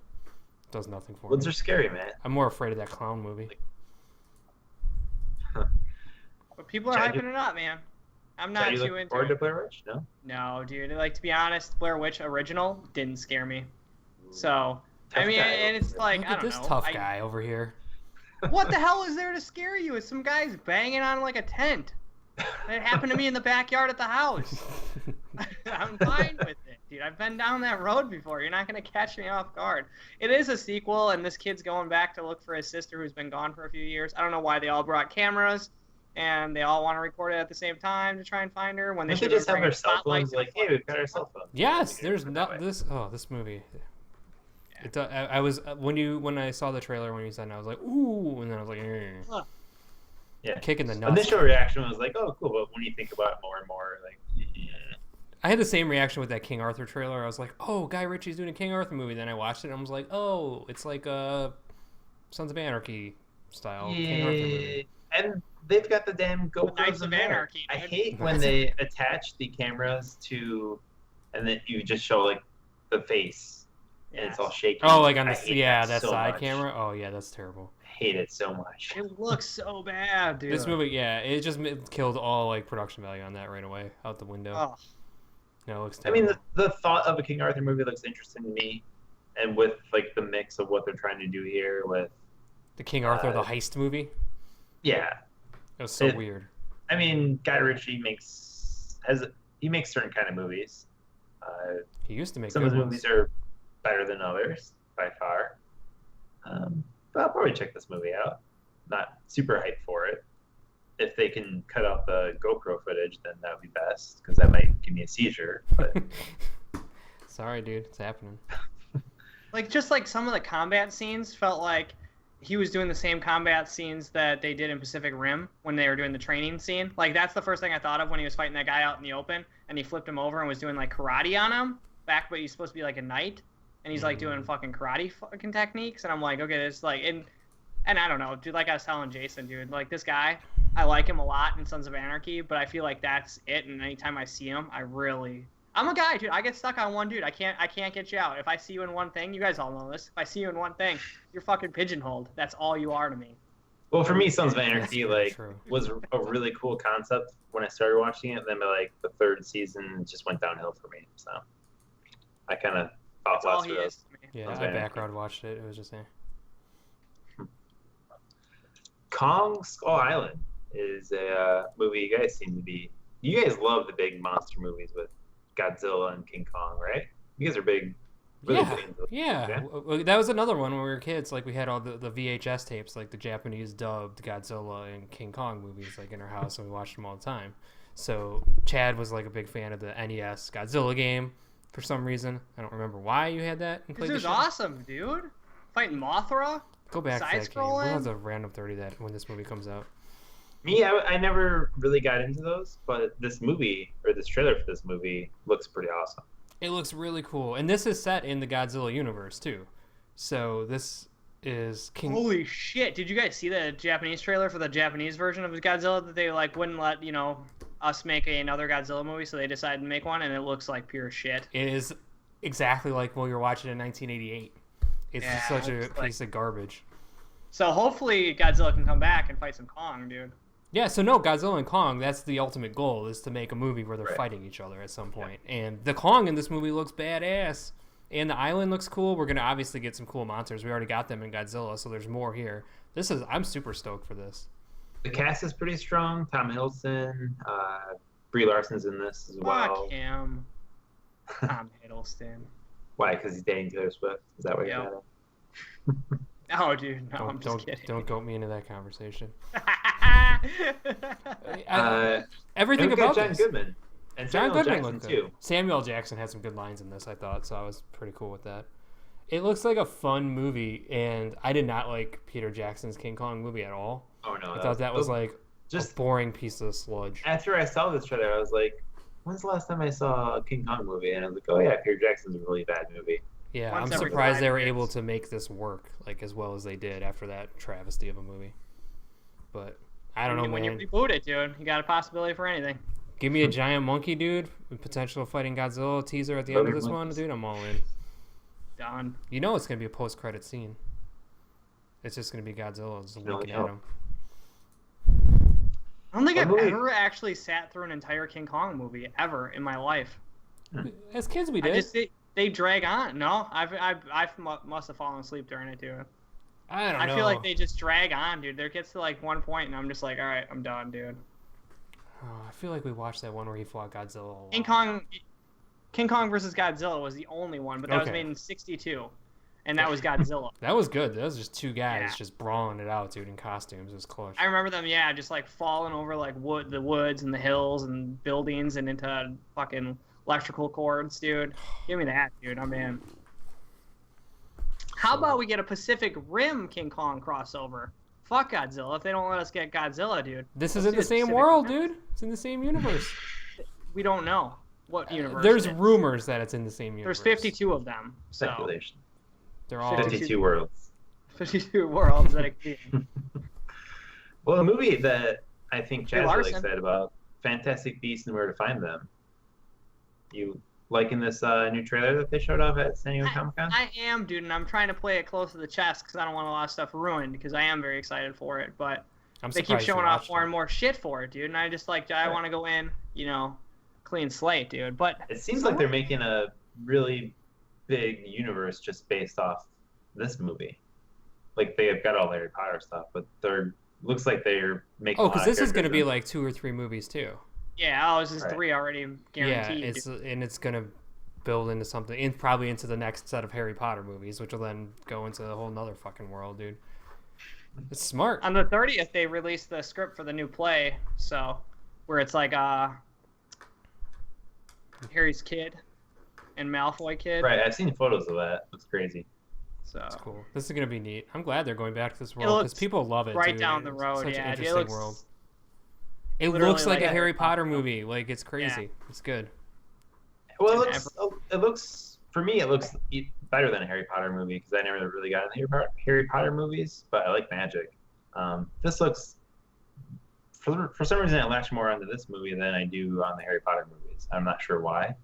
it does nothing for Woods me. are scary, man. I'm more afraid of that clown movie. but people are hyping it up, man. I'm not Chad, you too looking into forward to it. Blair Witch? No. No, dude. Like, to be honest, Blair Witch original didn't scare me. So, I Tough mean, guy and over it's here. like, Look I at don't this know. tough guy over here. What the hell is there to scare you? It's some guys banging on like a tent. That happened to me in the backyard at the house. I'm fine with it, dude. I've been down that road before. You're not going to catch me off guard. It is a sequel, and this kid's going back to look for his sister who's been gone for a few years. I don't know why they all brought cameras, and they all want to record it at the same time to try and find her. When they They should just have their bring cell spotlights phones. and Like, hey, we've got our cell phones. Yes, We there's can do it not that way. this movie. I was when I saw the trailer when you said it, I was like ooh, and then I was like Yeah. kicking the nuts. Initial reaction was like, oh, cool. But when you think about it more and more, like, yeah. I had the same reaction with that King Arthur trailer. I was like, oh, Guy Ritchie's doing a King Arthur movie. Then I watched it and I was like, oh, it's like a Sons of Anarchy style King Arthur movie. And they've got the damn GoPros Knights in of there. Anarchy, I dude. hate when they attach the cameras to, and then you just show like the face, and it's all shaky. Oh, like on I the hate that so side much. camera. Oh yeah, that's terrible. I hate it so much. It looks so bad, dude. This movie, yeah, it just killed all like production value on that right away out the window. Oh. No, it looks I terrible. mean, the thought of a King Arthur movie looks interesting to me, and with like the mix of what they're trying to do here with, the King Arthur the heist movie. yeah, It was so weird. I mean, Guy Ritchie makes certain kind of movies. He used to make Some good of his ones. movies are better than others by far. I'll probably check this movie out. Not super hyped for it. If they can cut out the GoPro footage, then that would be best, because that might give me a seizure. But Sorry, dude, it's happening. Like, just like some of the combat scenes felt like he was doing the same combat scenes that they did in Pacific Rim when they were doing the training scene. Like, that's the first thing I thought of when he was fighting that guy out in the open, and he flipped him over and was doing, like, karate on him. But he's supposed to be, like, a knight, and he's, like, doing fucking karate fucking techniques, and I'm like, okay, it's like, and I don't know, dude, like I was telling Jason, dude, like, this guy, I like him a lot in Sons of Anarchy, but I feel like that's it, and anytime I see him, I'm a guy, dude. I get stuck on one dude. I can't get you out. If I see you in one thing, you guys all know this. If I see you in one thing, you're fucking pigeonholed. That's all you are to me. well, for me, Sons of Anarchy True. was a really cool concept when I started watching it. Then by like the third season, it just went downhill for me. So I kind of thought That's all less he of is those. to me. Yeah, Sounds I very background watched it. It was just Kong Skull Island is a movie you guys seem to be. You guys love the big monster movies with Godzilla and King Kong, right? You guys are big. Really big into it. yeah. That was another one when we were kids. Like we had all the VHS tapes, like the Japanese dubbed Godzilla and King Kong movies, like in our house, and we watched them all the time. So Chad was like a big fan of the NES Godzilla game for some reason. I don't remember why you had that. And This played the is shit. awesome, dude. Fighting Mothra. Go back to that game. Side-scrolling? We'll have the random 30 that when this movie comes out. Me, I never really got into those, but this movie, or this trailer for this movie, looks pretty awesome. It looks really cool, and this is set in the Godzilla universe too. So this is King. Holy shit! Did you guys see the Japanese trailer for the Japanese version of Godzilla that they like wouldn't let us make another Godzilla movie, so they decided to make one, and it looks like pure shit. It is exactly like what you're watching in 1988. It's just such a piece of garbage. So hopefully Godzilla can come back and fight some Kong, dude. Yeah, so no, Godzilla and Kong, that's the ultimate goal, is to make a movie where they're Right. fighting each other at some point. And the Kong in this movie looks badass. And the island looks cool. We're going to obviously get some cool monsters. We already got them in Godzilla, so there's more here. I'm super stoked for this. The cast is pretty strong. Tom Hiddleston, Brie Larson's in this as well. Fuck him. Tom Hiddleston. Why? Because he's dating Taylor Swift. Is that what you're Yep. at? No, dude, no, I'm just kidding. Don't goat me into that conversation. Uh, Everything and we've got about John this. Goodman. And John Samuel Goodman Jackson, looked too. good. Samuel Jackson had some good lines in this, I thought, so I was pretty cool with that. It looks like a fun movie, and I did not like Peter Jackson's King Kong movie at all. Oh, no. I thought that was like just a boring piece of sludge. after I saw this trailer, I was like, when's the last time I saw a King Kong movie? And I was like, oh, yeah, Peter Jackson's a really bad movie. Yeah, Once I'm every surprised 5 they were years. able to make this work like as well as they did after that travesty of a movie. But I don't know, When man. you reboot it, dude, you got a possibility for anything. Give me a giant monkey, dude, with potential of fighting Godzilla teaser at the end of this one, dude. I'm all in. Done. You know it's gonna be a post-credit scene. It's just gonna be Godzilla just looking at know. him. I don't think What I've movie? ever actually sat through an entire King Kong movie ever in my life. As kids, we I did. just they drag on. No, I must have fallen asleep during it too. I don't know. I feel like they just drag on, dude. There gets to like one point, and I'm just like, all right, I'm done, dude. Oh, I feel like we watched that one where he fought Godzilla. A lot. King Kong versus Godzilla was the only one, but that was Okay. made in '62, and that was Godzilla. That was good. That was just two guys Yeah. just brawling it out, dude, in costumes. It was clutch. I remember them, yeah, just like falling over like the woods and the hills and buildings and into fucking electrical cords, dude. Give me that, dude. I'm in. How about we get a Pacific Rim King Kong crossover? Fuck Godzilla. If they don't let us get Godzilla, dude. This Let's is in do the a same Pacific world, Rim. dude. It's in the same universe. We don't know what universe. There's it is. rumors that it's in the same universe. There's 52 of them. So Speculation. They're all 52 worlds. 52 worlds that it could be. Well, a movie that I think Chad's really Larson. excited about, Fantastic Beasts and Where to Find Them. You liking this new trailer that they showed off at San Diego Comic-Con? I am, dude, and I'm trying to play it close to the chest because I don't want a lot of stuff ruined because I am very excited for it. But I'm they keep surprised you showing off watched more it. and more shit for it, dude. And I just like, I Right. want to go in, clean slate, dude. But It seems like they're making a really big universe just based off this movie. Like they've got all the Harry Potter stuff, but looks like they're making. Oh, because this is going to be like. like 2 or 3 movies too. yeah, this is Right. 3 already guaranteed. Yeah, it's going to build into something, probably into the next set of Harry Potter movies, which will then go into a whole nother fucking world, dude. It's smart. On the 30th, they released the script for the new play, so where it's like Harry's kid and Malfoy kid. Right, I've seen photos of that. Looks crazy. So That's cool. This is gonna be neat. I'm glad they're going back to this It world because looks people love it. right dude. down the It's road. such Yeah, an it interesting looks world. It literally looks like a like Harry a Potter film. movie. Like it's crazy. It's good. Well, Dude, it looks for me it looks better than a Harry Potter movie because I never really got into Harry Potter movies, but I like magic. This looks for some reason I latch more onto this movie than I do on the Harry Potter movies. I'm not sure why.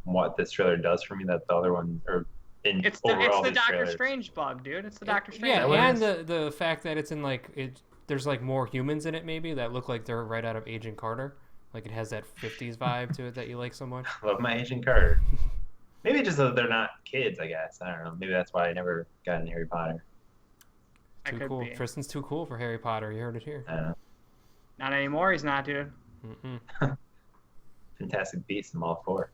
What this trailer does for me that the other one or in It's overall the these Doctor trailers. Strange bug, dude. It's the Doctor Strange. Yeah, what and is? the fact that it's in like there's like more humans in it maybe that look like they're right out of Agent Carter. Like it has that 50s vibe to it that you like so much. Love my Agent Carter. Maybe just that they're not kids, I guess. I don't know. Maybe that's why I never got into Harry Potter. That Too could cool. be. Tristan's too cool for Harry Potter. You heard it here. I don't know. Not anymore. He's not, dude. Mm-mm. Fantastic Beasts, I'm all for.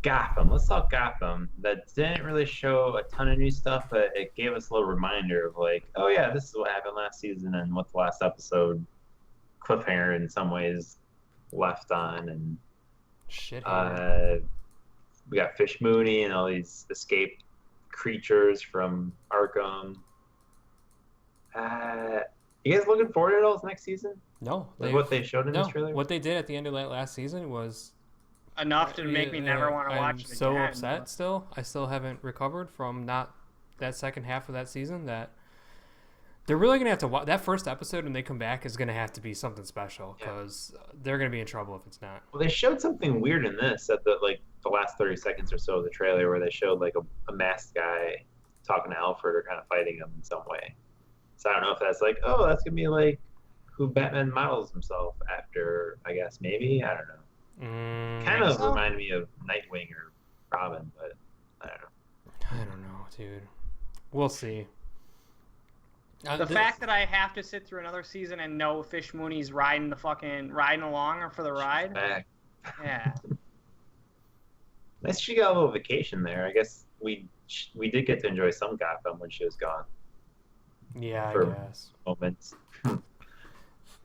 Gotham. Let's talk Gotham. That didn't really show a ton of new stuff, but it gave us a little reminder of like, oh yeah, this is what happened last season and what the last episode cliffhanger in some ways left on. And Shit. we got Fish Mooney and all these escaped creatures from Arkham. You guys looking forward to those next season? No. Like what they showed in No. this trailer? What they did at the end of that last season was Enough to make me never want to watch I'm it so again. upset still. I still haven't recovered from not that second half of that season that they're really going to have to watch. That first episode when they come back is going to have to be something special because they're going to be in trouble if it's not. Well, they showed something weird in this at the last 30 seconds or so of the trailer where they showed like a masked guy talking to Alfred or kind of fighting him in some way. So I don't know if that's like, oh, that's going to be like who Batman models himself after, I guess, maybe. I don't know. Kind of reminded me of Nightwing or Robin, but I don't know. I don't know, dude. We'll see. The fact that I have to sit through another season and know Fish Mooney's riding along or for the ride. Back. Yeah. Nice she got a little vacation there. I guess we did get to enjoy some Gotham when she was gone. Yeah, for I guess. moments.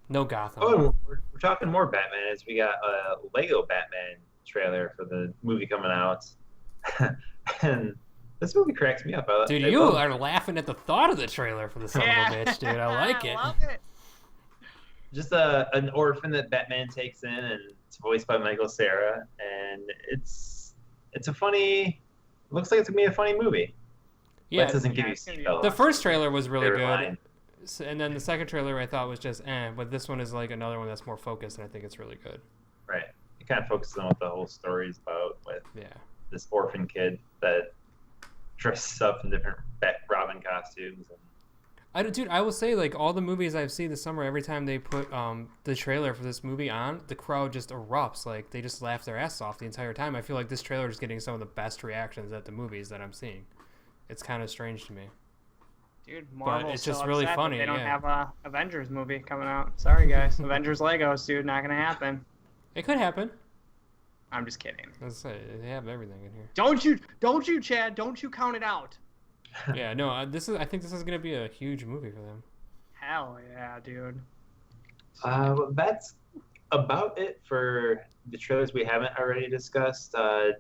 No Gotham. Oh, we're talking more Batman as we got a Lego Batman trailer for the movie coming out. And this movie cracks me up. Dude, you are laughing at the thought of the trailer for the son of a bitch, dude. I like it. I love it. Just an orphan that Batman takes in, and it's voiced by Michael Cera, and it's a funny. Looks like it's gonna be a funny movie. Yeah, That doesn't give you it's gonna be seatbelts. the first trailer was really They're good, lying. and then the second trailer I thought was just but this one is like another one that's more focused, and I think it's really good. Right. It kind of focuses on what the whole story is about with Yeah. this orphan kid that dresses up in different Robin costumes. And Dude, I will say, like, all the movies I've seen this summer, every time they put the trailer for this movie on, the crowd just erupts. Like, they just laugh their ass off the entire time. I feel like this trailer is getting some of the best reactions at the movies that I'm seeing. It's kind of strange to me. Dude, Marvel's it's just so really upset that funny, They don't yeah. have a Avengers movie coming out. Sorry, guys. Avengers Legos, dude, not gonna happen. It could happen. I'm just kidding. Let's say they have everything in here. Don't you, Chad? Don't you count it out? Yeah, no, I think this is gonna be a huge movie for them. Hell yeah, dude. well, that's about it for the trailers we haven't already discussed.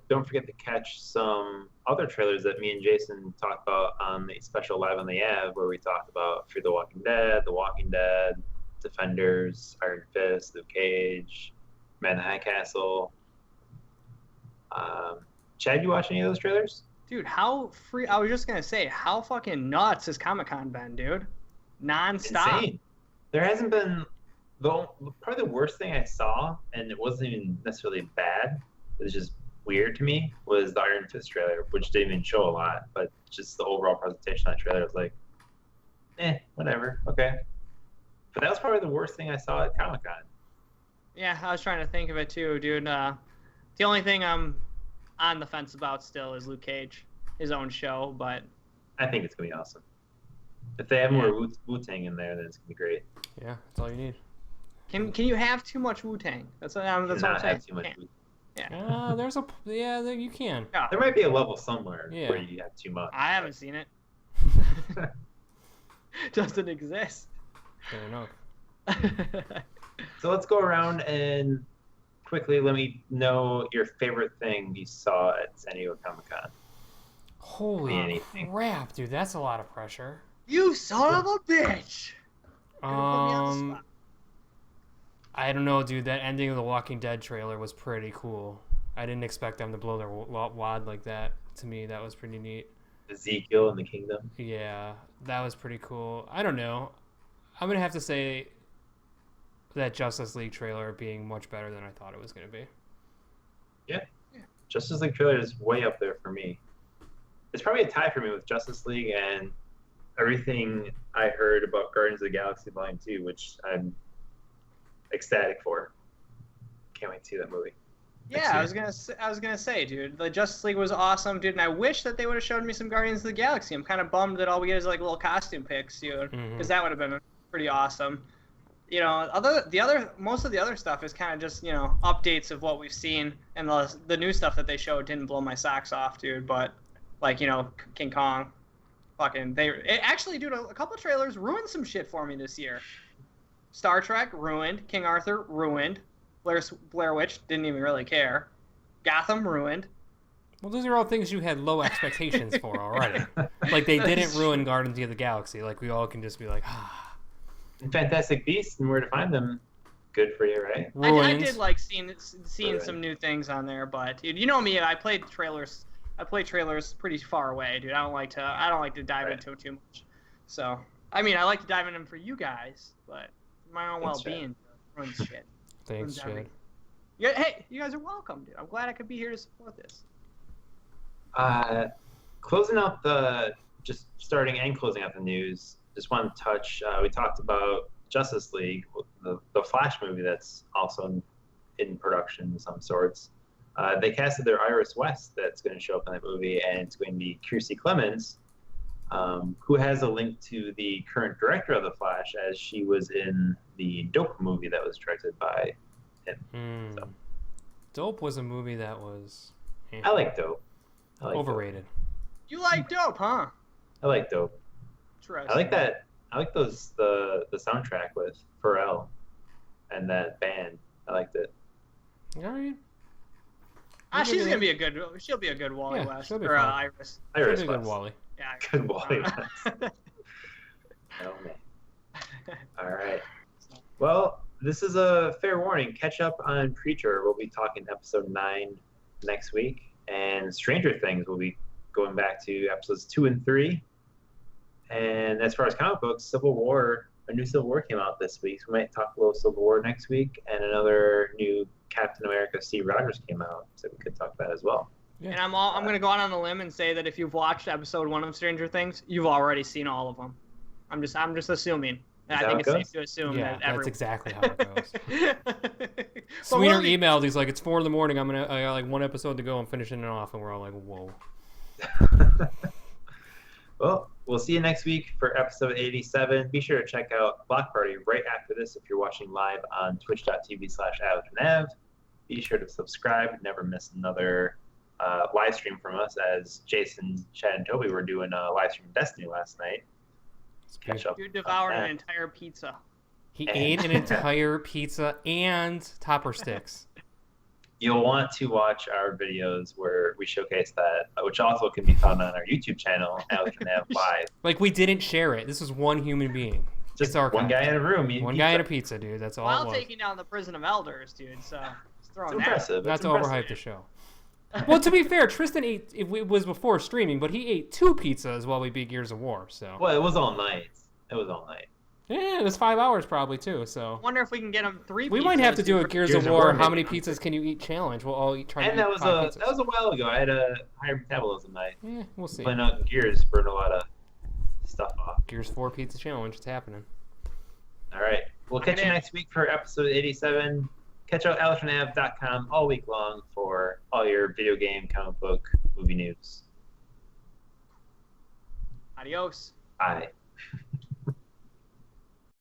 Don't forget to catch some other trailers that me and Jason talked about on the special Live on the Ave, where we talked about Fear the Walking Dead, Defenders, Iron Fist, Luke Cage, Man in the High Castle. Chad, you watch any of those trailers? Dude, I was just gonna say, how fucking nuts has Comic-Con been, dude? Non-stop. Insane. There hasn't been probably the worst thing I saw, and it wasn't even necessarily bad. It was just weird to me. Was the Iron Fist trailer, which didn't even show a lot, but just the overall presentation of that trailer was like, whatever, okay. But that was probably the worst thing I saw at Comic-Con. Yeah, I was trying to think of it too, dude. The only thing I'm on the fence about still is Luke Cage, his own show, but I think it's gonna be awesome. If they have more Wu-Tang in there, then it's gonna be great. Yeah, that's all you need. can you have too much Wu-Tang? That's what I'm Not saying. have too much. Yeah. You can. Yeah. There might be a level somewhere Yeah. where you have too much. I haven't seen it. Doesn't exist. Fair enough. So let's go around and quickly let me know your favorite thing you saw at San Diego Comic-Con. Holy Anything. crap, dude! That's a lot of pressure. You son of a bitch! You're gonna put me on the spot. I don't know, dude. That ending of the Walking Dead trailer was pretty cool. I didn't expect them to blow their wad like that. To me, that was pretty neat. Ezekiel and the Kingdom. Yeah, that was pretty cool. I don't know. I'm gonna have to say that Justice League trailer being much better than I thought it was gonna be. Yeah. Justice League trailer is way up there for me. It's probably a tie for me with Justice League and everything I heard about Guardians of the Galaxy Volume 2, which I'm ecstatic for. Can't wait to see that movie. Yeah, I was gonna say, dude, the Justice League was awesome, dude, and I wish that they would have showed me some Guardians of the Galaxy. I'm kind of bummed that all we get is like little costume pics, dude, because that would have been pretty awesome. You know, most of the other stuff is kind of just, you know, updates of what we've seen, and the new stuff that they showed didn't blow my socks off, dude. But like, you know, King Kong, actually, dude, a couple trailers ruined some shit for me this year. Star Trek ruined, King Arthur ruined, Blair Witch didn't even really care, Gotham ruined. Well, those are all things you had low expectations for already. Like, they didn't ruin Guardians of the Galaxy. Like, we all can just be like, ah. Fantastic Beasts and Where to Find Them. Good for you, right? I did like seeing some new things on there, but dude, you know me, I play trailers pretty far away, dude. I don't like to dive into it too much. So, I mean, I like to dive into them for you guys, but my own well-being ruins shit. Thanks, Chad. Yeah, hey, you guys are welcome, dude. I'm glad I could be here to support this. Closing out closing out the news, just want to touch, we talked about Justice League, the Flash movie that's also in production of some sorts. They casted their Iris West that's going to show up in that movie, and it's going to be Kiersey Clemons, who has a link to the current director of the Flash, as she was in the Dope movie that was directed by him. So. Dope was a movie that was... I like Dope. Overrated. Dope. You like Dope, huh? I like Dope. I like that. I like the soundtrack with Pharrell and that band. I liked it. All right. She'll be a good Wally West or Iris. Iris West. Good Wally. Yeah. Good Wally West. Oh man. All right. Well, this is a fair warning. Catch up on Preacher. We'll be talking episode 9 next week, and Stranger Things will be going back to episodes 2 and 3. And as far as comic books, a new Civil War came out this week. So we might talk a little Civil War next week, and another new Captain America Steve Rogers came out, so we could talk about as well. Yeah. And I'm going to go out on a limb and say that if you've watched episode 1 of Stranger Things, you've already seen all of them. I'm just assuming. And I think it's safe to assume that everyone... that's exactly how it goes. Sweeter emailed. He's like, "It's 4 a.m. I got like one episode to go. I'm finishing it off," and we're all like, "Whoa." Well, we'll see you next week for episode 87. Be sure to check out Block Party right after this if you're watching live on twitch.tv/AvatarNav. Be sure to subscribe. Never miss another live stream from us, as Jason, Chad, and Toby were doing a live stream of Destiny last night. Catch up. You devoured an entire pizza. He ate an entire pizza and topper sticks. You'll want to watch our videos where we showcase that, which also can be found on our YouTube channel, AvatarNav Live. Like, we didn't share it. This was one human being. Just our one guy in a room. One guy in a pizza, dude. That's all it was. While taking down the prison of elders, dude. So it's throwing that. Impressive. Not to overhype the show. Well, to be fair, Tristan ate. It was before streaming, but he ate 2 pizzas while we beat Gears of War. So. Well, it was all night. Yeah, it was 5 hours probably too. So. Wonder if we can get him 3 pizzas. We might have to do a Gears of War. How many pizzas can you eat challenge? We'll all try to eat 5 pizzas. That was a while ago. I had a higher metabolism night. Yeah, we'll see. Playing out Gears burned a lot of stuff off. Gears 4 pizza challenge. It's happening. All right. We'll catch you next week for episode 87. Catch out AvatarNav.com all week long for all your video game, comic book, movie news. Adios. Bye.